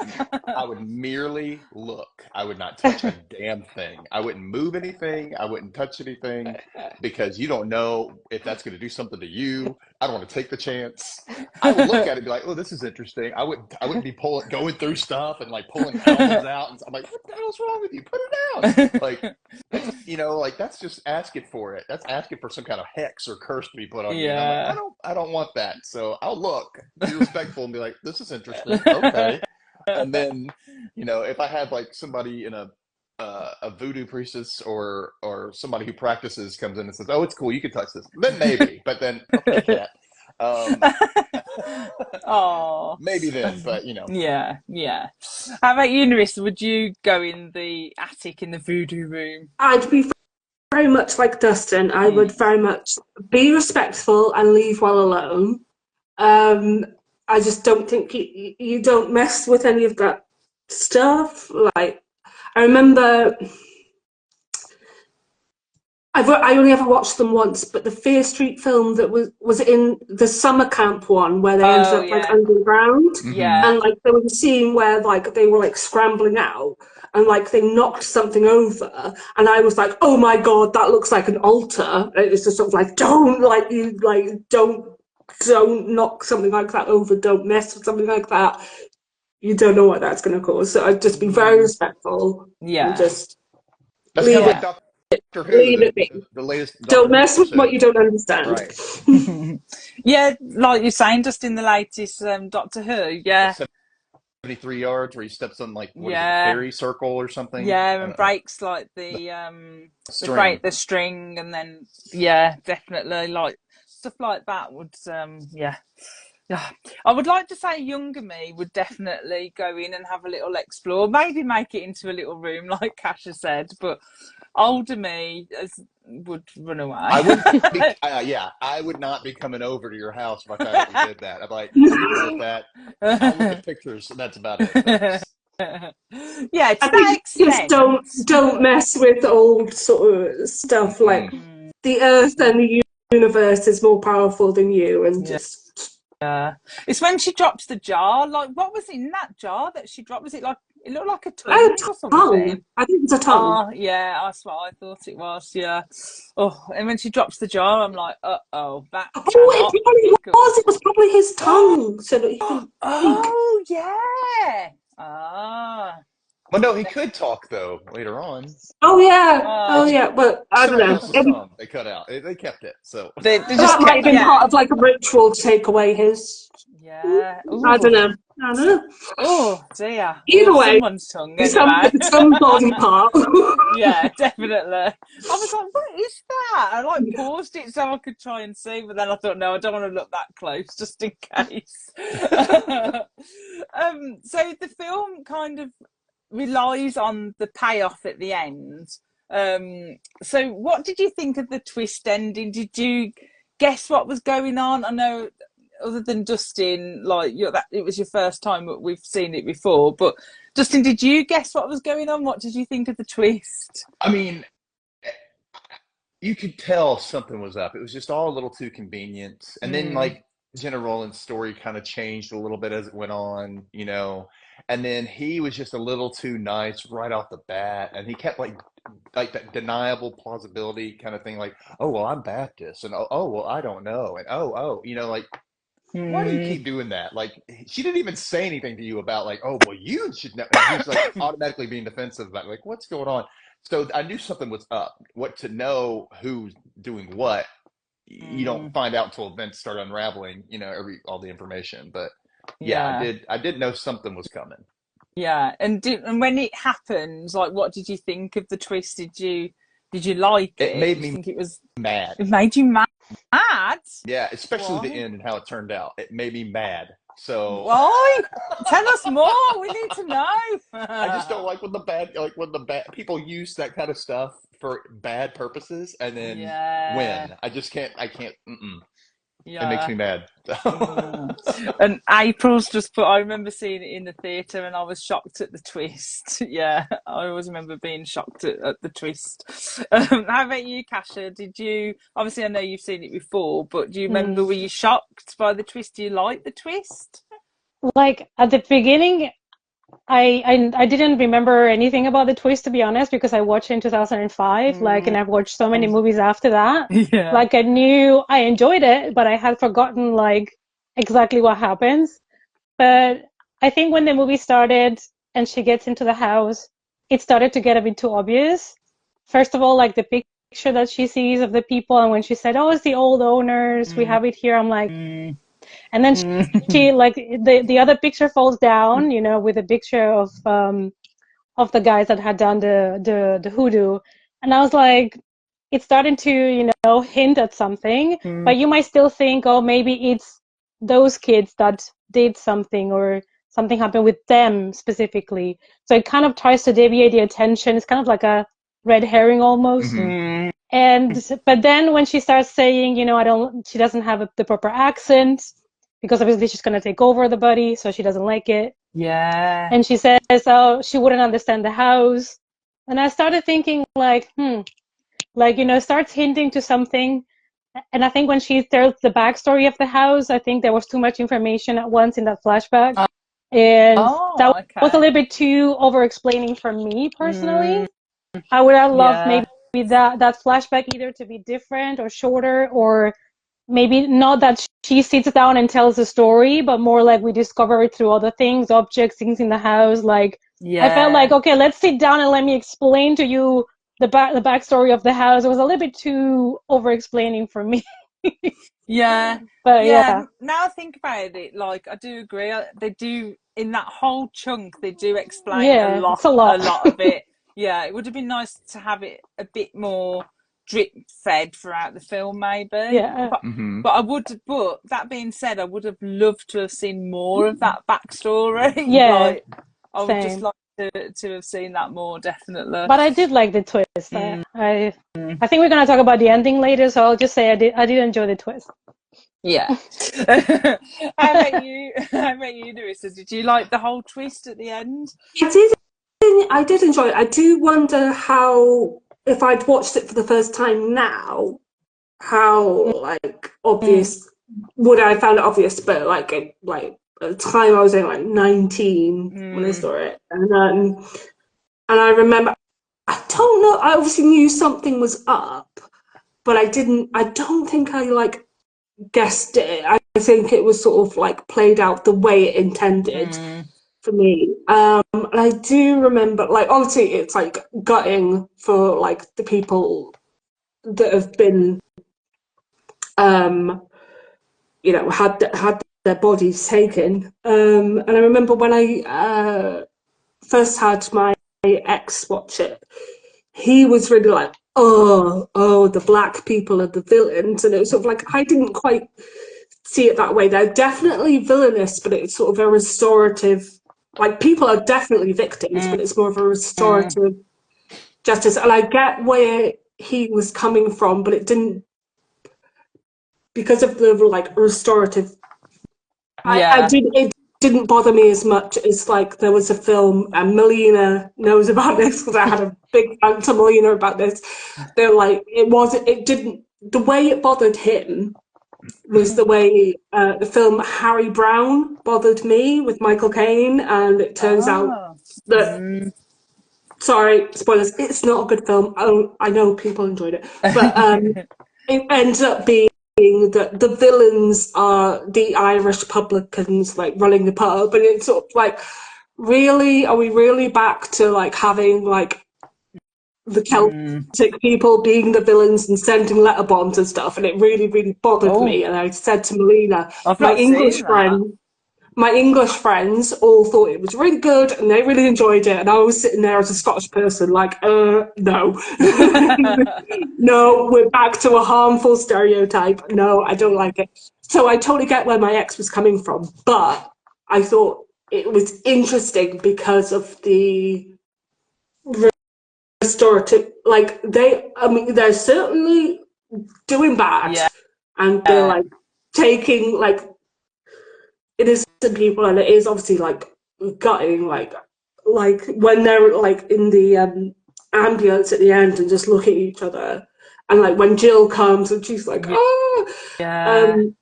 and I would merely look. I would not touch a damn thing. I wouldn't move anything. I wouldn't touch anything because you don't know if that's going to do something to you. I don't want to take the chance. I would look at it and be like, "Oh, this is interesting." I wouldn't be going through stuff and like pulling albums out. And I'm like, "What the hell's wrong with you? Put it down!" Like, like that's just asking for it. That's asking for some kind of hex or curse to be put on you. And I'm like, Yeah. I don't want that. So I'll look, be respectful, and be like, "This is interesting." Okay. And then, if I had like somebody in a voodoo priestess or somebody who practices comes in and says, "Oh, it's cool, you can touch this," then maybe. But then, okay, cat. Um, Oh. maybe then, but Yeah, yeah. How about you, Narissa? Would you go in the attic in the voodoo room? I'd be very much like Dustin. I would Mm. very much be respectful and leave well alone. I just don't think you don't mess with any of that stuff. Like, I remember I only ever watched them once, but the Fear Street film that was in the summer camp one where they ended up like yeah. underground, Yeah. and like there was a scene where like they were like scrambling out and like they knocked something over, and I was like, oh my god, that looks like an altar. And it was just sort of like, don't knock something like that over, don't mess with something like that. You don't know what that's going to cause. So I'd just be very respectful and just That's kind leave of like it. Doctor Who, Leave it be. the latest Don't Doctor Who mess with what episode. you don't understand. Right. Yeah, like you're saying, just in the latest Doctor Who, yeah. 73 yards where he steps on like what is it, Yeah. a fairy circle or something? Yeah, and breaks like the string. break the string, and then yeah, definitely like stuff like that would yeah. Yeah, I would like to say younger me would definitely go in and have a little explore, maybe make it into a little room like Kasha said, but older me would run away. I wouldn't be, I would not be coming over to your house if I found out you did that. I'm like, I'm cool with that. I'll look at pictures and that's about it. Thanks. Yeah, to I that think extent. just don't mess with old sort of stuff like the earth and the universe is more powerful than you, and just it's when she drops the jar. Like, what was in that jar that she dropped? Was it like it looked like a tongue or something? I think it's a tongue. Oh yeah, that's what I thought it was. Yeah. Oh, and when she drops the jar, I'm like, that. Oh, it probably was. It was probably his tongue, so that he can. Oh yeah. Ah. Well, no, he could talk though later on. Oh yeah, but I don't know. They cut out. They kept it. So they just that might have been part of like a ritual to take away his. Yeah. Ooh. I don't know. Oh dear. Either way, someone's tongue. Anyway. some body part. Yeah, definitely. I was like, what is that? I like paused it so I could try and see, but then I thought, no, I don't want to look that close, just in case. So the film kind of relies on the payoff at the end. So what did you think of the twist ending? Did you guess what was going on? I know, other than Dustin, like it was your first time we've seen it before, but Dustin, did you guess what was going on? What did you think of the twist? I mean, you could tell something was up. It was just all a little too convenient. And then like Jenna Rollins' story kind of changed a little bit as it went on, you know. And then he was just a little too nice right off the bat, and he kept like that deniable plausibility kind of thing, like, oh well, I'm Baptist, and oh well, I don't know, and oh, you know, like, why do you keep doing that? Like, she didn't even say anything to you about like, oh well, you should know. And he's like automatically being defensive about like, what's going on? So I knew something was up. What to know who's doing what, you don't find out until events start unraveling, you know, all the information, but. Yeah, I did know something was coming. Yeah, and when it happened, like, what did you think of the twist? Did you like it? It made me think it was mad. It made you mad? Yeah, especially the end and how it turned out. It made me mad. So why? Tell us more. We need to know. I just don't like when the bad people use that kind of stuff for bad purposes and then win. I can't. Yeah. It makes me mad. And April's just put, I remember seeing it in the theatre and I was shocked at the twist. Yeah, I always remember being shocked at the twist. How about you, Kasha? Did you, obviously I know you've seen it before, but do you remember, were you shocked by the twist? Do you like the twist? Like at the beginning, I didn't remember anything about the twist, to be honest, because I watched it in 2005, like, and I've watched so many movies after that. Yeah. Like, I enjoyed it, but I had forgotten, like, exactly what happens. But I think when the movie started and she gets into the house, it started to get a bit too obvious. First of all, like, the picture that she sees of the people, and when she said, oh, it's the old owners, we have it here, I'm like... And then she like the other picture falls down, you know, with a picture of the guys that had done the hoodoo, and I was like, it's starting to, you know, hint at something, but you might still think, oh, maybe it's those kids that did something or something happened with them specifically. So it kind of tries to deviate the attention. It's kind of like a red herring almost. But then when she starts saying, you know, she doesn't have the proper accent, because obviously she's going to take over the body, so she doesn't like it. Yeah. And she says, oh, she wouldn't understand the house. And I started thinking, like, Like, starts hinting to something. And I think when she tells the backstory of the house, I think there was too much information at once in that flashback. And that was a Okay. little bit too over-explaining for me personally. I would have loved Yeah. maybe that flashback either to be different or shorter, or maybe not that she sits down and tells the story, but more like we discover it through other things, objects, things in the house. Like, I felt like, Yeah. okay, let's sit down and let me explain to you the backstory of the house. It was a little bit too over-explaining for me. Yeah. But Yeah. yeah, Now I think about it, like I do agree. They do in that whole chunk. They do explain yeah, it's a lot. a lot of it. Yeah, it would have been nice to have it a bit more drip fed throughout the film, maybe. Yeah, Hmm. But I would. But that being said, I would have loved to have seen more of that backstory. yeah, Like I would just same. like to have seen that more, definitely. But I did like the twist. Mm. I think we're gonna talk about the ending later, so I'll just say I did enjoy the twist. Yeah. How about you? How about you, Larissa? Did you like the whole twist at the end? I did. I did enjoy it. I do wonder how, if I'd watched it for the first time now, how like Mm. obvious would I have found it obvious? But like at the time I was in like 19 when I Mm. saw it, and I remember I don't know. I obviously knew something was up, but I didn't. I don't think I like guessed it. I think it was sort of like played out the way it intended Mm. for me. And I do remember, like, obviously, it's like gutting for like the people that have been, um, had their bodies taken. And I remember when I first had my ex watch it, he was really like, oh, the black people are the villains, and it was sort of like I didn't quite see it that way. They're definitely villainous, but it's sort of a restorative. Like people are definitely victims, Mm. but it's more of a Mm. restorative justice. And I get where he was coming from, but it didn't, because of the like restorative. I Yeah. did it didn't bother me as much as like there was a film, and Melina knows about this because I had a big rant to Melina about this. They're like it didn't, the way it bothered him was the way the film Harry Brown bothered me with Michael Caine, and it turns out Oh. that, Mm. sorry, spoilers, it's not a good film. I know people enjoyed it, but it ends up being that the villains are the Irish publicans like running the pub, and it's sort of like, really, are we really back to like having like the Mm. Celtic people being the villains and sending letter bombs and stuff? And it really, really bothered Oh, me. And I said to Melina, I've my not English seen that. friend, my English friends all thought it was really good and they really enjoyed it. And I was sitting there as a Scottish person, like, no. No, we're back to a harmful stereotype. No, I don't like it. So I totally get where my ex was coming from. But I thought it was interesting because of the restorative, like, I mean, they're certainly doing bad, Yeah. and they're like taking like innocent people, and it is obviously like gutting, like when they're like in the ambulance at the end and just look at each other, and like when Jill comes and she's like, Yeah. oh, Yeah. um,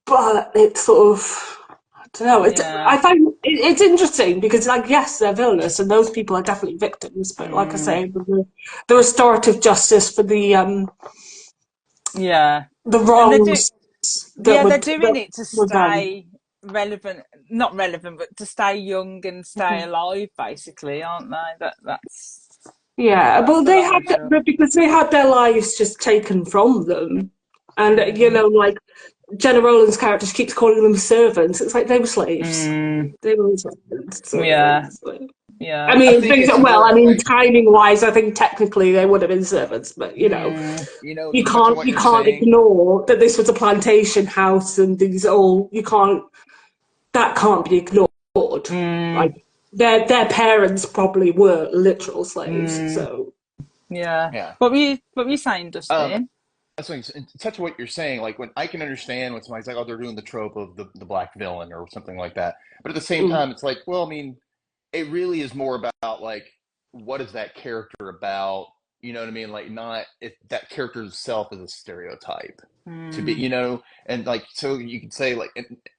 but it's sort of, I don't know. Yeah. I find it's interesting because, like, yes, they're villainous, and those people are definitely victims. But like I Mm. say, the restorative justice for Yeah. the And they do. wrongs Yeah, they're doing it to were done. stay relevant, not relevant, but to stay young and stay alive, basically, aren't they? Yeah, That's but the long and short. because they had their lives just taken from them, and Mm. like Jenna Rowland's character keeps calling them servants. It's like they were slaves. Mm. They were servants. So Yeah. it's like, I Yeah. I mean, think it's well, more I of mean, like, timing wise, I think technically they would have been servants, but Mm. so much of what you you're can't saying. ignore that this was a plantation house, and these all you can't that can't be ignored. Mm. Like their parents probably were literal slaves, Mm. so. Yeah. Yeah. What were you saying, Um, Dustin? that's what, in touch of what you're saying, like when I can understand when somebody's like, oh, they're doing the trope of the black villain or something like that. But at the same Mm. time, it's like, well, I mean, it really is more about like what is that character about? You know what I mean? Like, not if that character itself is a stereotype to be, Mm, and like, so you could say like,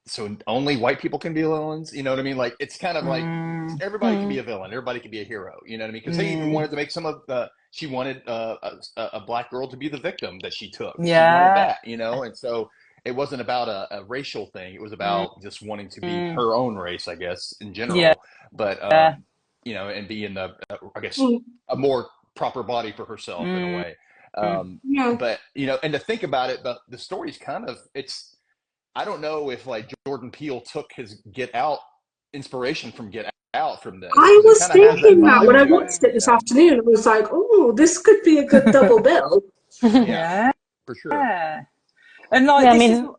so only white people can be villains. You know what I mean? Like, it's kind of like mm, everybody can be a villain, everybody can be a hero. You know what I mean? Because they even mm. wanted to make some of the, she wanted a black girl to be the victim that she took. She wanted Yeah. that, and so it wasn't about a racial thing. It was Mm, about just wanting to be mm. her own race, I guess, in Yeah. general. But and be in the, I guess, Mm, a more proper body for herself in a Mm, way. mm. yeah. But and to think about it, the story's kind of, it's, I don't know if like Jordan Peele took his Get Out inspiration from Get Out from this, I because it was kind of has that thinking that when vibe I to it, watched it this afternoon. I was like, oh, this could be a good double bill. Yeah, Yeah. for sure. And like Yeah, I this is mean,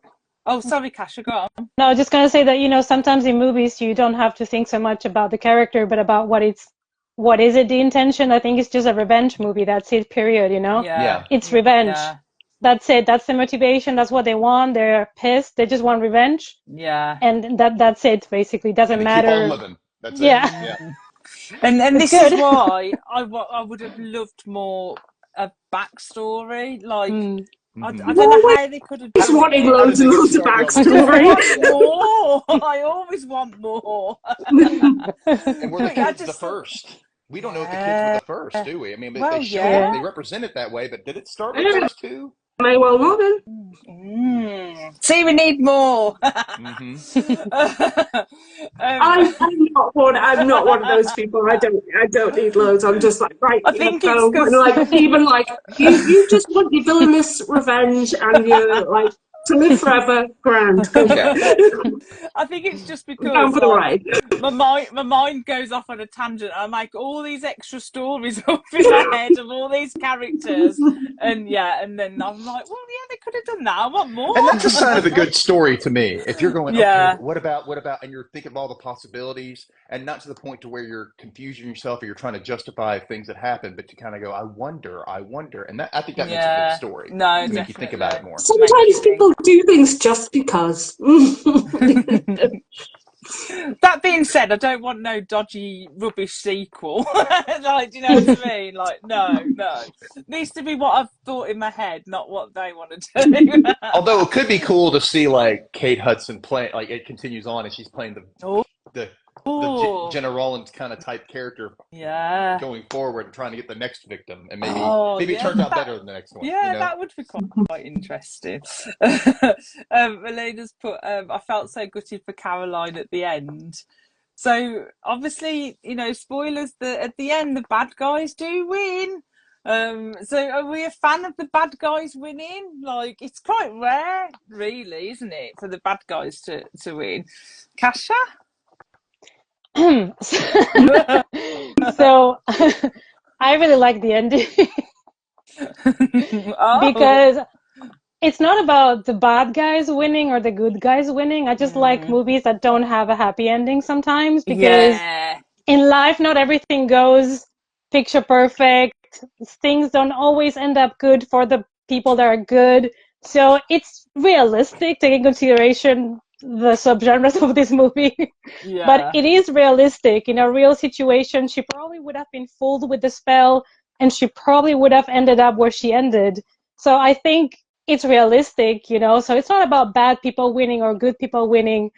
oh sorry, Kasha, go on. no, I was just gonna say that, sometimes in movies you don't have to think so much about the character, but about what is it, the intention? I think it's just a revenge movie. That's it, period, Yeah. Yeah. It's revenge. Yeah. That's it. That's the motivation. That's what they want. They're pissed. They just want revenge. Yeah. And that's it, basically. And Doesn't to keep on matter. living. That's it. Yeah, Yeah. Mm. And it's this is good. why I would have loved more a backstory. Like Hmm. I don't know how they could have Just done wanting it. How did loads they and get loads of started on I this just story? backstory. want more. I always want more. And were the But I kids the just thought, first? We don't know if the kids were yeah. the first, do we? I mean, they Well, show it, Yeah. yeah. they represent it that way, but did it start with Yeah, those two? may well not then. See, we need more. Mm-hmm. um, I'm not one of those people. I don't need loads. I'm just like, right, I let's think it's go. And because like, even like, you just want your villainous revenge and you're like, to live forever, grand, go for Yeah. it. I think it's just Down because for the like ride. my mind goes off on a tangent. I make all these extra stories up in my head of all these characters, and then I'm like, well, yeah, they could have done that. I want And that's a sign of a more. good story to me. If you're going, okay, Yeah, but what about, and you're thinking of all the possibilities, and not to the point to where you're confusing yourself or you're trying to justify things that happen, but to kind of go, I wonder, and that, I think that makes a good yeah. story No, to make you think about it definitely more. makes you Sometimes think. people do things just because. That being said, I don't want no dodgy rubbish sequel. Like, do you know what I mean? Like, no. It needs to be what I've thought in my head, not what they want to do. Although it could be cool to see like Kate Hudson play, like it continues on and she's playing the Oh, Jenna Rollins kind of type character yeah. going forward and trying to get the next victim, and Oh, maybe it yeah. turns out better than the next one. Yeah, that would be quite interesting. Elena's put, I felt so gutted for Caroline at the end. So obviously, spoilers. At the end, the bad guys do win. So are we a fan of the bad guys winning? Like, it's quite rare, really, isn't it, for the bad guys to win? Kasha? So I really like the ending Oh. because it's not about the bad guys winning or the good guys winning. I just like movies that don't have a happy ending sometimes, because Yeah. in life, not everything goes picture perfect. Things don't always end up good for the people that are good. So it's realistic, taking consideration the subgenres of this movie. But Yeah. it is realistic. In a real situation, she probably would have been fooled with the spell, and she probably would have ended up where she ended. So I think it's realistic. So it's not about bad people winning or good people winning.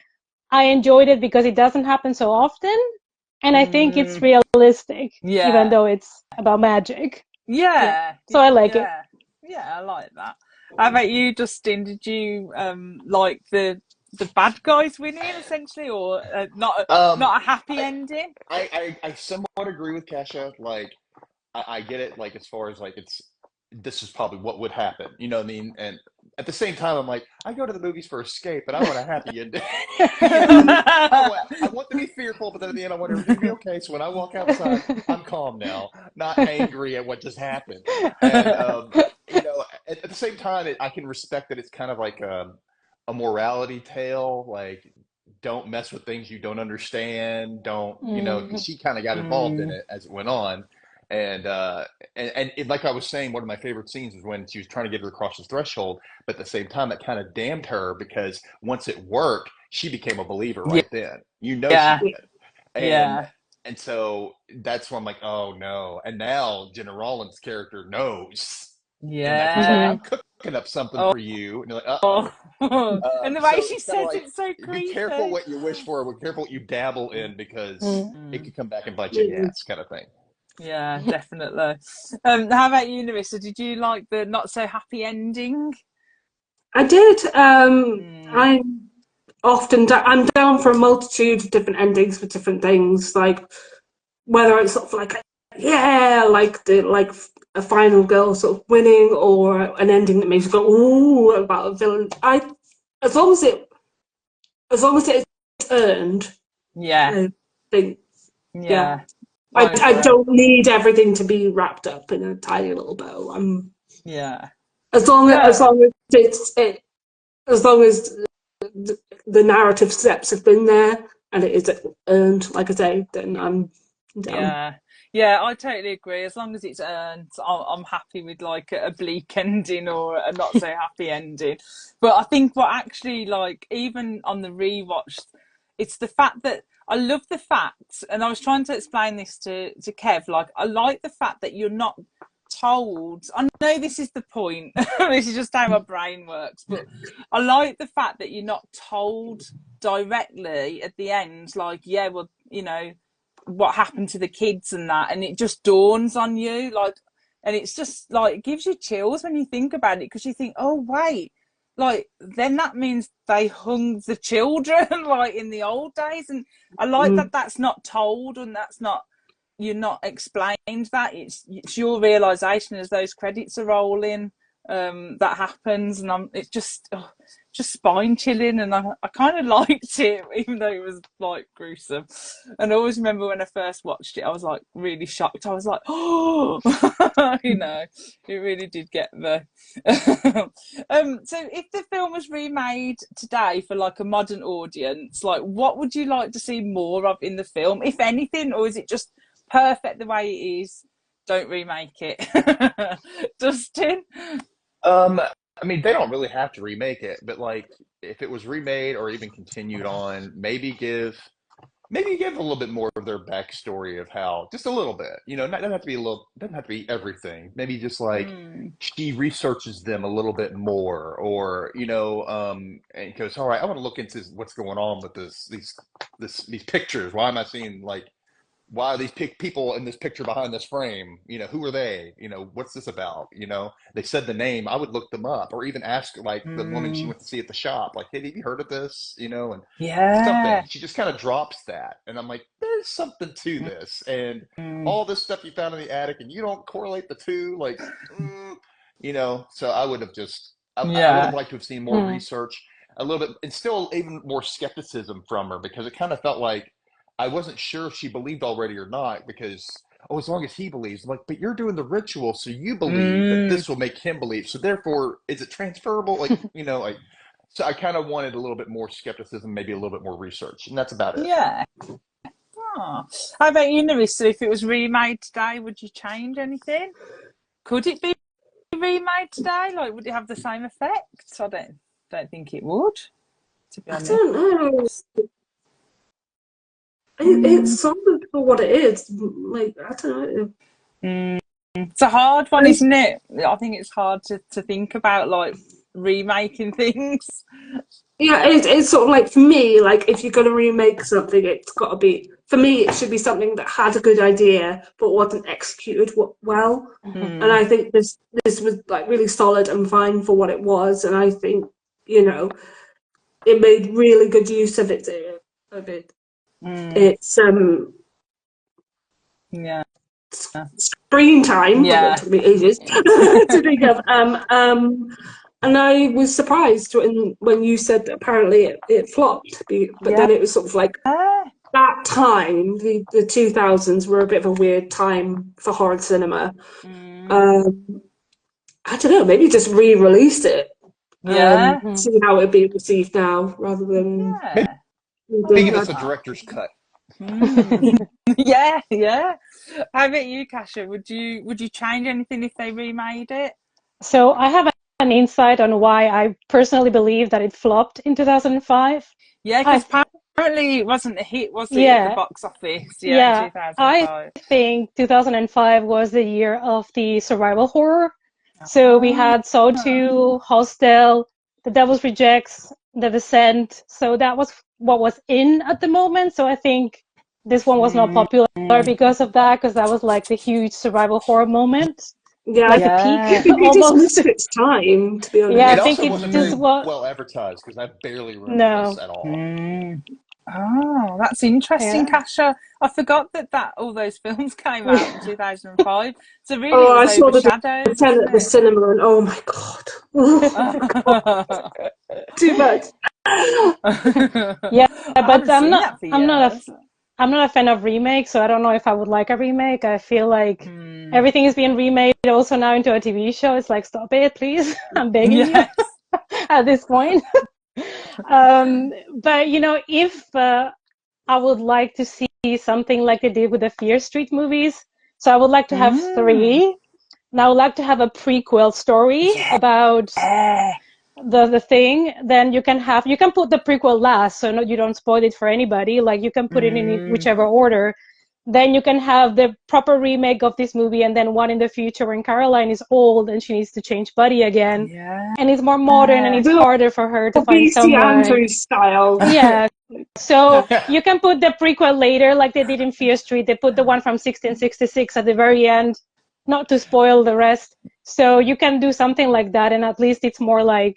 I enjoyed it because it doesn't happen so often. And I think it's realistic, even Yeah. though it's about magic. Yeah. So I like it. Yeah. Yeah, I like that. How about you, Dustin? Did you like the bad guys winning essentially, or Um, not a happy I, ending? I somewhat agree with Kesha. Like, I get it. Like, as far as like this is probably what would happen. You know what I mean? And at the same time, I'm like, I go to the movies for escape, but I want a happy ending. I want to be fearful, but then at the end, I want everything to be okay. So when I walk outside, I'm calm now, not angry at what just happened. And at the same time, I can respect that it's kind of like a morality tale. Like, don't mess with things you don't understand. Don't, because she kind of got involved in it as it went on. And like I was saying, one of my favorite scenes was when she was trying to get her across the threshold, but at the same time, it kind of damned her, because once it worked, she became a believer Yeah. right then. She Yeah. did. And Yeah. And so that's why I'm like, oh no. And now Jenna Rollins' character knows. And like she's like, Yeah. I'm cooking up something Oh. for you. And you're like, uh-oh. And the way So she it's kind of says like, it's so be careful creepy. what you wish for, be careful what you dabble in, because it Mm. could come back and bite you in the Mm. ass, kind of thing. Yeah, definitely. How about you, Narissa? Did you like the not so happy ending? I did. Mm. I'm down for a multitude of different endings for different things, like whether it's sort of like yeah, like a final girl sort of winning, or an ending that makes you go ooh about a villain. As long as it as long as it's earned, Yeah, I think yeah. yeah, I I agree. don't need everything to be wrapped up in a tiny little bow. Yeah. As Yeah. long as as long as the narrative steps have been there and it is earned, like I say, then I'm down. Yeah, yeah, I totally agree. As long as it's earned, I'm happy with like a bleak ending or a not so happy ending. But I think what actually, like, even on the rewatch, it's the fact that I love the fact, and I was trying to explain this to Kev, like, I like the fact that you're not told. I know this is the point, this is just how my brain works, but I like the fact that you're not told directly at the end, like, yeah, well, what happened to the kids and that, and it just dawns on you, like, and it's just like it gives you chills when you think about it, because you think, oh wait, like then that means they hung the children like in the old days. And I like that Mm. that's not told, and that's not, you're not explained, that it's your realization as those credits are rolling, that happens. And it's just spine chilling, and I kind of liked it, even though it was like gruesome. And I always remember when I first watched it, I was like really shocked. I was like, oh, it really did get me. So if the film was remade today for like a modern audience, like what would you like to see more of in the film, if anything, or is it just perfect the way it is? Don't remake it. Dustin? Um, I mean, they don't really have to remake it, but like if it was remade or even continued on, maybe give a little bit more of their backstory of how, just a little bit, doesn't have to be doesn't have to be everything. Maybe just like Mm. she researches them a little bit more, or and goes, all right, I want to look into what's going on with these pictures. Why am I seeing like why are these people in this picture behind this frame? Who are they? What's this about? They said the name. I would look them up, or even ask like the woman she Mm. went to see at the shop, like, hey, have you heard of this? And something. Yeah. She just kind of drops that, and I'm like, there's something to this, and Mm. all this stuff you found in the attic, and you don't correlate the two, like, So I would have I would have Yeah. liked to have seen more research, a little bit, and still even more skepticism from her, because it kind of felt like I wasn't sure if she believed already or not, because oh, as long as he believes, I'm like, but you're doing the ritual, so you believe that Mm. this will make him believe. So therefore, is it transferable? Like, like, so I kind of wanted a little bit more skepticism, maybe a little bit more research, and that's about it. Yeah. Oh. How about you, Narissa? If it was remade today, would you change anything? Could it be remade today? Like, would it have the same effect? I don't think it would, to be I honest. don't know. Mm. It's sort of for what it is. Like I don't know. Mm. It's a hard one, isn't it? I think it's hard to think about, like, remaking things. Yeah, it's sort of like for me, like if you're gonna remake something, it's got to be for me. It should be something that had a good idea but wasn't executed well. And Mm. I think this was like really solid and fine for what it was. And I think you know it made really good use of it. Of it. Mm. It's Yeah. screen time, although it Yeah. took me ages to think of. And I was surprised when you said that apparently it flopped, but Yeah. then it was sort of like that time, the 2000s were a bit of a weird time for horror cinema. Mm. Um, I don't know, maybe just re-release it Yeah. and see how it'd be received now rather than Maybe Yeah. I give like us a that. director's cut. Mm. Yeah, yeah. How about you, Kasha? Would you change anything if they remade it? So I have an insight on why I personally believe that it flopped in 2005. Yeah, I because apparently it wasn't a hit, was it, at the Yeah, box office? Yeah, in yeah. I 2005. think 2005 was the year of the survival horror. So we Ah. had Saw 2, Hostel, The Devil's Rejects, The Descent. So that was what was in at the moment. So I think this one was not popular because of that, because that was like the huge survival horror moment, Yeah, like the peak Yeah. it just almost. missed its time, to be Yeah, I It honest. think also it wasn't just very was. well advertised because I barely remember this No. at all. Mm. Oh, that's interesting, Yeah. Kasha. I forgot that all those films came out in 2005. So really Oh, it I was saw the overshadowed, Descent wasn't at the it? cinema, and oh my god, too much. Yeah, I but haven't seen that for I'm not years. I'm not a fan of remakes, so I don't know if I would like a remake. I feel like Hmm. everything is being remade also now into a TV show. It's like, stop it, please. I'm begging you Yes. at this point. Um, but if I would like to see something like they did with the Fear Street movies, so I would like to have Mm. three. And I would like to have a prequel story about Yeah. the thing. Then you can put the prequel last, so you don't spoil it for anybody. Like you can put it in Mm. whichever order. Then you can have the proper remake of this movie, and then one in the future when Caroline is old and she needs to change body again, Yeah. and it's more modern and it's Real harder for her to find BC someone. Andrews style. Yeah. So Yeah. you can put the prequel later, like they did in Fear Street. They put the one from 1666 at the very end, not to spoil the rest. So you can do something like that, and at least it's more like,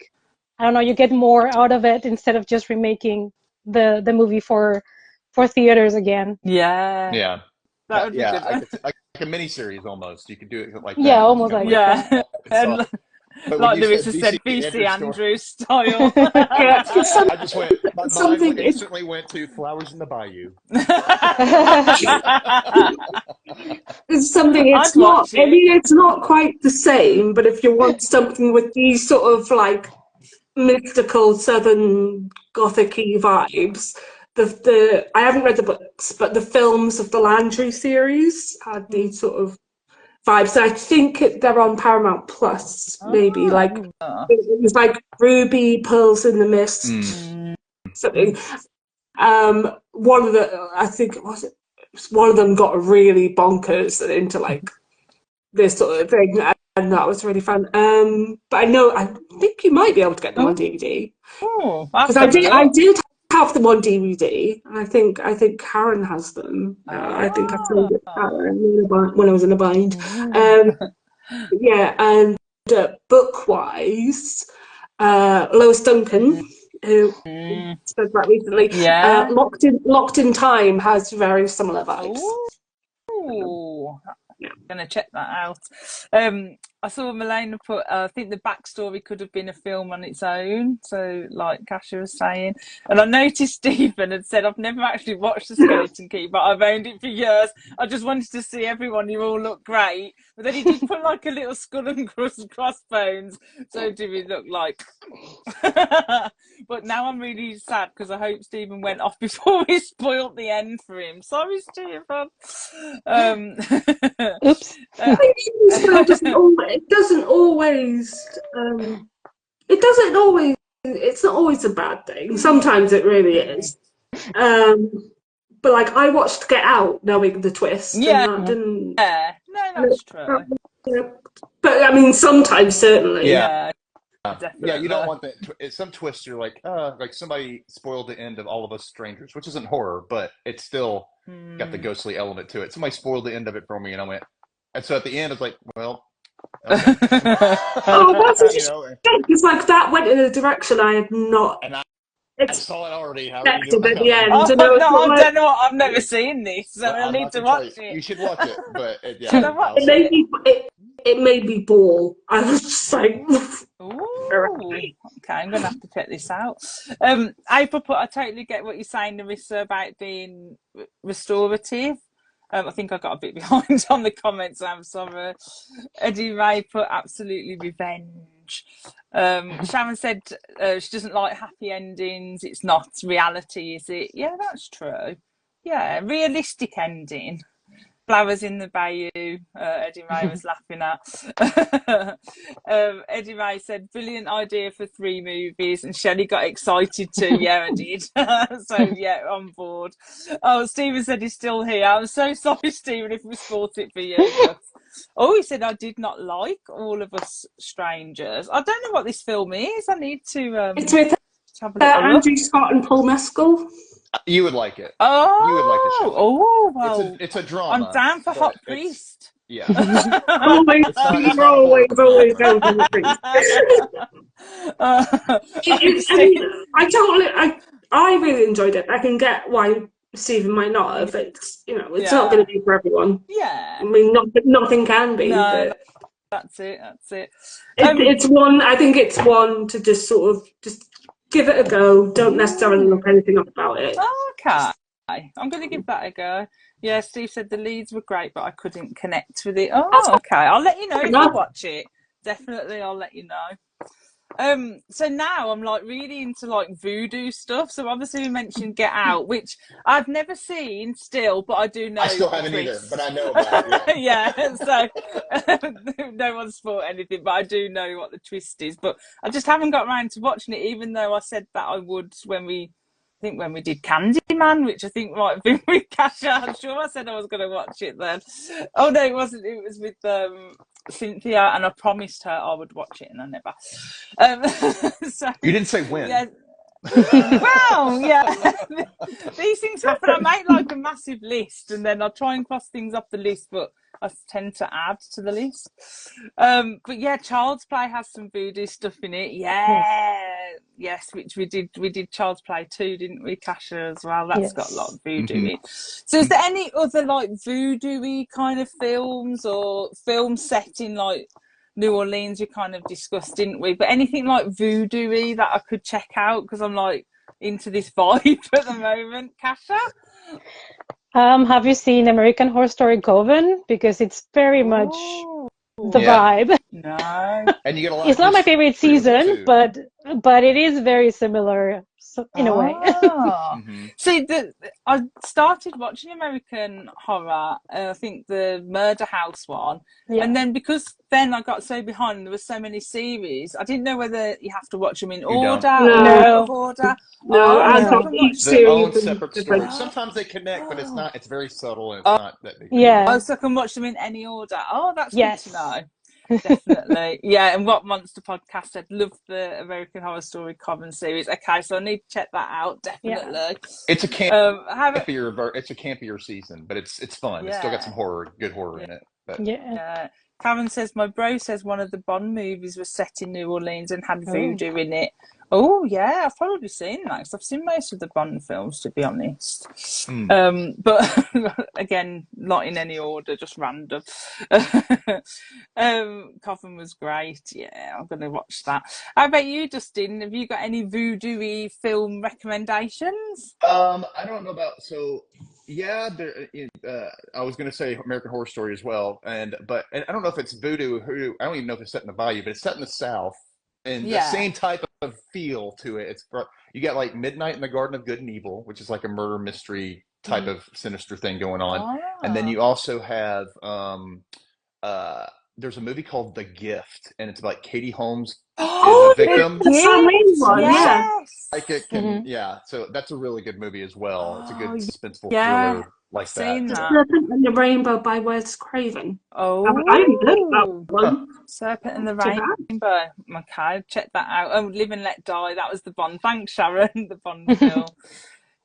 I don't know, you get more out of it instead of just remaking the movie for theaters again. Yeah. Yeah. That would be Yeah, good. I could like a mini series almost. You could do it like Yeah, that. It's almost kind of like like that. Yeah. it's And awesome. But when like you said Larissa BC said, VC Andrews story, Andrews style. Yeah, it's I just went. My mind something. instantly went to Flowers in the Bayou. It's something. I'd It's not. watch I it. mean, it's not quite the same. But if you want something with these sort of like mystical southern gothic-y vibes, the I haven't read the books, but the films of the Landry series had these sort of vibes. I think they're on Paramount Plus, maybe. Like Ah. it was like Ruby, Pearls in the Mist, Mm. Mm. something. One of the, I think it was one of them got really bonkers and into like this sort of thing, and that was really fun. But I think you might be able to get them on DVD Oh, I'll have because to have a I look. did have them on DVD. I think Karen has them. I think I Ah. told it when I was in a bind. Mm. Um, yeah, and book wise, Lois Duncan, who Mm. spoke about recently, Yeah. Locked in Time has very similar vibes. Oh, Yeah. gonna check that out. I saw Milena put. I think the backstory could have been a film on its own. So, like Kasha was saying, and I noticed Stephen had said, "I've never actually watched The Skeleton Key, but I've owned it for years. I just wanted to see everyone. You all look great." But then he did put like a little skull and crossbones. So do we look like? But now I'm really sad because I hope Stephen went off before we spoiled the end for him. Sorry, Stephen. Um, Oops. Spell doesn't always, it doesn't always it doesn't always it's not always a bad thing. Sometimes it really is. Um but like I watched Get Out knowing the twist and yeah, that didn't no, that's true. but I mean sometimes certainly. Yeah. Yeah, Yeah, you don't definitely. want that. Some twists are like somebody spoiled the end of All of Us Strangers, which isn't horror, but it's still got the ghostly element to it. Somebody spoiled the end of it for me, and I went, and so at the end, it's like, well, okay, Oh, that's a you know, shame because like that went in a direction I had not and I saw it already. How are you expected doing? at the end. Oh And I was no, I like, don't know what. I've never seen this, so Well, I I'm need not to going to tell watch you. it. You should watch it, but Should yeah, I I'll watch it say made it? me it made me bawl. I was just like Ooh, okay, I'm gonna have to check this out. April put, I totally get what you're saying, Larissa, about being restorative. I think I got a bit behind on the comments. I'm sorry. Eddie Ray put absolutely revenge. Sharon said she doesn't like happy endings. It's not reality, is it? Yeah, that's true. Yeah, realistic ending. Flowers in the Bayou, Eddie Ray was laughing at. Eddie Ray said, brilliant idea for 3 movies, and Shelley got excited too. Yeah, I did. So, yeah, on board. Oh, Stephen said he's still here. I'm so sorry, Stephen, if we spoilt it for you. But... Oh, he said, I did not like All of Us Strangers. I don't know what this film is. I need to... It's with have a little look. Andrew Scott and Paul Mescal. You would like it. Oh, you would like it, Shelley. Oh, well, it's a drama. I'm down for Hot Priest. Yeah. Always, you're always going for the priest. I really enjoyed it. I can get why Stephen might not have. It's it's not going to be for everyone. Yeah. I mean, nothing can be. No, but that's it. It's one. I think it's one to just sort of just give it a go. Don't necessarily look anything up about it. Okay. I'm going to give that a go. Yeah, Steve said the leads were great, but I couldn't connect with it. Oh, okay. I'll let you know if I watch it. Definitely, I'll let you know. So now I'm like really into like voodoo stuff. So obviously we mentioned Get Out, which I've never seen still, but I do know. I still haven't either, but I know about it. Yeah, so no one's spoiled anything, but I do know what the twist is. But I just haven't got around to watching it, even though I said that I would when we did Candyman, which I think might have been with Kasha. I'm sure I said I was going to watch it then. Oh no, it wasn't. It was with Cynthia, and I promised her I would watch it, and I never. So, you didn't say when. Yeah. Well, yeah. These things happen. I make like a massive list, and then I'll try and cross things off the list, but I tend to add to the list. But yeah, Child's Play has some voodoo stuff in it. Yes, which we did Child's Play 2, didn't we, Kasha, as well? That's got a lot of voodoo in. So is there any other like voodoo-y kind of films or films set in like New Orleans? We kind of discussed, didn't we? But anything like voodoo-y that I could check out, because I'm like into this vibe at the moment. Kasha? Have you seen American Horror Story Coven? Because it's very much the vibe. No. And you get a lot. It's not my favorite season, but it is very similar in a way. See, I started watching American Horror, I think the Murder House one, and then because then I got so behind and there were so many series, I didn't know whether you have to watch them in order or out of order. Each their own separate stories. Sometimes they connect, but it's not. It's very subtle and it's not that big. Oh, so I can watch them in any order. Oh, that's good to know. Definitely. Yeah, and What Monster Podcast said, love the American Horror Story Coven series. Okay, so I need to check that out, definitely. It's a campier it's a campier season, but it's fun. It's still got some good horror in it. But Karen says, my bro says one of the Bond movies was set in New Orleans and had voodoo in it. Oh, yeah, I've probably seen that, because I've seen most of the Bond films, to be honest. But, again, not in any order, just random. Coffin was great. Yeah, I'm going to watch that. How about you, Dustin? Have you got any voodoo-y film recommendations? I don't know about... So... Yeah, I was going to say American Horror Story as well, and I don't know if it's voodoo. I don't even know if it's set in the Bayou, but it's set in the South, and the same type of feel to it. You got like Midnight in the Garden of Good and Evil, which is like a murder mystery type of sinister thing going on, and then you also have there's a movie called The Gift, and it's about Katie Holmes is a victim. Like it can, so that's a really good movie as well. It's a good suspenseful thriller like that. Serpent and the Rainbow by Wes Craven. Oh, I haven't heard that one. Serpent and the Rainbow. Okay, check that out. Oh, Live and Let Die. That was the Bond. Thanks, Sharon. The Bond film.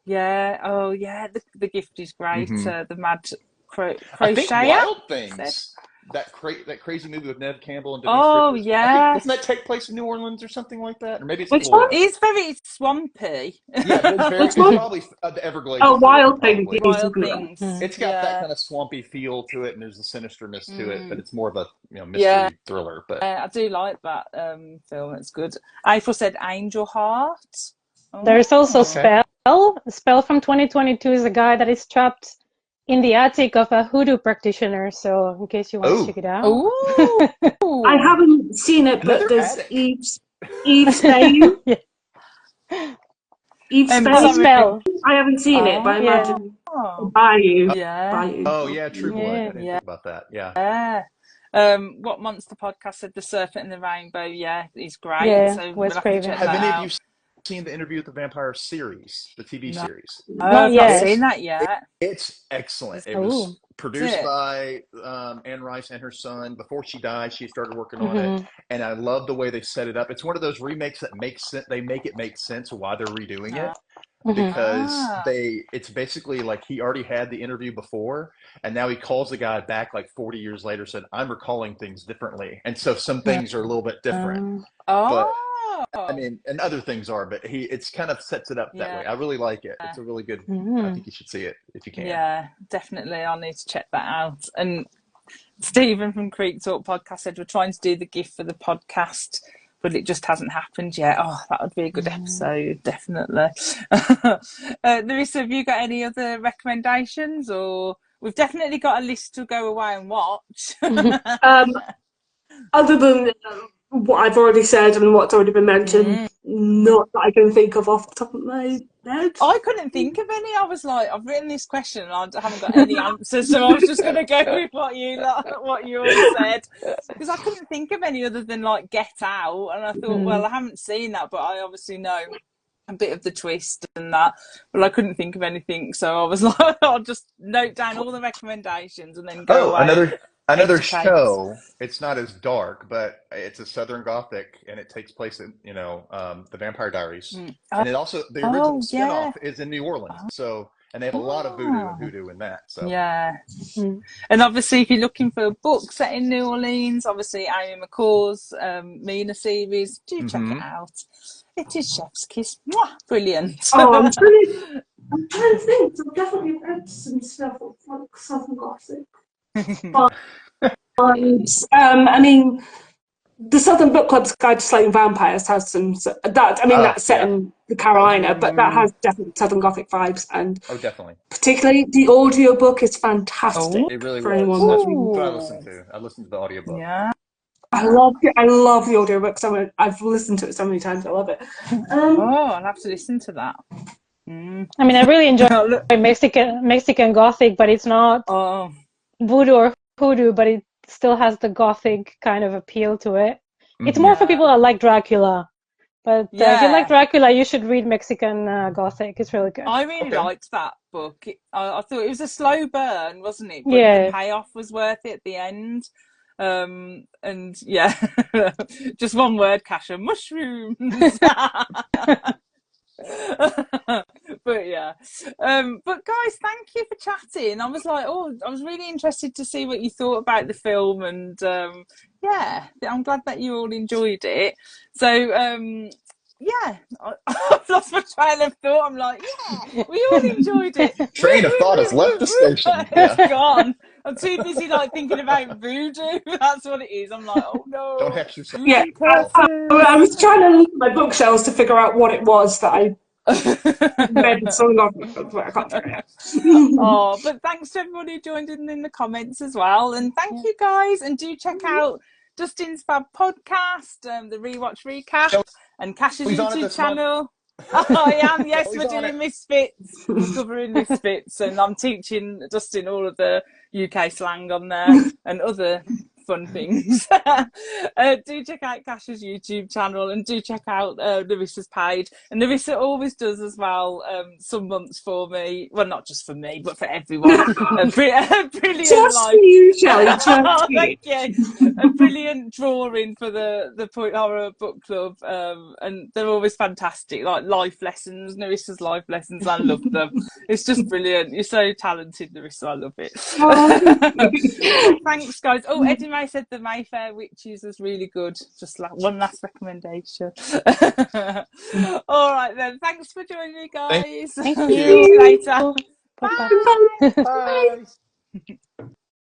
The Gift is great. The Mad Crocheter. I think Wild Things. That crazy movie with Neve Campbell and Denise Richards. Doesn't that take place in New Orleans or something like that? Or maybe it's Florida. It's very swampy. It's probably the Everglades. Oh, Wild Things. It's got that kind of swampy feel to it, and there's a sinisterness to it, but it's more of a mystery thriller. But I do like that film. It's good. April said Angel Heart. There's also Spell. Spell from 2022 is a guy that is trapped in the attic of a hoodoo practitioner, so in case you want to check it out. I haven't seen it, but there's Eve's Spell. Eve's Spell. Spell. I haven't seen it, but I imagine Bayou. Yeah. Bayou. Oh yeah, True Blood. I didn't Yeah. think about that. Yeah. Yeah. What Monster Podcast said, The Serpent and the Rainbow. Yeah, he's great. Yeah, So Wes we'll have to Craven. check Have that any of out. you seen the Interview with the Vampire series, the TV No, series? Not I've not yet. seen that yet. It's excellent. It Oh. was Is produced it? by Anne Rice and her son. Before she died, she started working on it, Mm-hmm. and I love the way they set it up. It's one of those remakes that makes sense. They make it make sense why they're redoing it, Mm-hmm. because it's basically like he already had the interview before, and now he calls the guy back like 40 years later, said, I'm recalling things differently, and so some things are a little bit different, but I Oh, mean, and other things are, but it's kind of sets it up that way. yeah. I really like it. It's a really good. I think you should see it if you can. Yeah, definitely. I'll need to check that out. And Stephen from Creek Talk Podcast said we're trying to do the GIF for the podcast, but it just hasn't happened yet. Oh, that would be a good episode, definitely. Larissa, have you got any other recommendations? Or we've definitely got a list to go away and watch. Other than what I've already said and what's already been mentioned, not that I can think of off the top of my head. I couldn't think of any. I was like, I've written this question and I haven't got any answers, so I was just going to go with what you all said, because I couldn't think of any other than like Get Out, and I thought, well, I haven't seen that, but I obviously know a bit of the twist and that, but I couldn't think of anything, so I was like, I'll just note down all the recommendations and then go away. Another educate. show. It's not as dark, but it's a Southern Gothic, and it takes place in the Vampire Diaries, and it also the original spinoff is in New Orleans. So, and they have a lot of voodoo and hoodoo in that. So yeah, and obviously if you're looking for a book set in New Orleans, obviously Amy McCaw's Mina series, do check it out. It is Chef's Kiss. Mwah! Brilliant. Oh, I'm trying to think. I've definitely read some stuff of like Southern Gothic vibes. I mean, the Southern Book Club's Guide to Slaying Vampires has some that. I mean, that's set in the Carolina, but that has definitely Southern Gothic vibes, and definitely. Particularly the audiobook is fantastic. It really for was. anyone That's watching. what I listened to. I listened to the audiobook. Yeah. I love the audiobook. So I've listened to it so many times. I love it. I'll have to listen to that. I mean, I really enjoy Mexican Gothic, but it's not voodoo or hoodoo, but it still has the Gothic kind of appeal to it. It's more for people that like Dracula. But if you like Dracula, you should read Mexican Gothic. It's really good. I really liked that book. I thought it was a slow burn, wasn't it? But the payoff was worth it at the end. And yeah, just one word, Kasha, mushrooms. But yeah, but guys, thank you for chatting. I was like, I was really interested to see what you thought about the film, and yeah, I'm glad that you all enjoyed it. So yeah, I've lost my train of thought. I'm like, yeah, we all enjoyed it. Train of thought has left the station. It's gone. I'm too busy like thinking about voodoo. That's what it is. I'm like, oh no. Don't have yourself. Yeah, I was trying to look at my bookshelves to figure out what it was that I read so long ago, but I can't figure it out. But thanks to everybody who joined in the comments as well, and thank you guys, and do check out Dustin's Fab podcast, the Rewatch Recap, and Cash's YouTube channel. I am, yes, we're doing Misfits, covering Misfits, and I'm teaching Dustin all of the UK slang on there and other fun things. Do check out Cash's YouTube channel, and do check out Larissa's page. And Larissa always does as well some months for me. Well, not just for me, but for everyone. Brilliant just life. for you, Shelley. Just for you. Thank you. A brilliant drawing for the Point Horror Book Club, and they're always fantastic, like life lessons. Larissa's life lessons, I love them. It's just brilliant. You're so talented, Larissa. I love it. Thanks, guys. Eddie May said the Mayfair Witches was really good. Just one last recommendation. All right then. Thanks for joining me, guys. Thank See you later. Bye. Bye.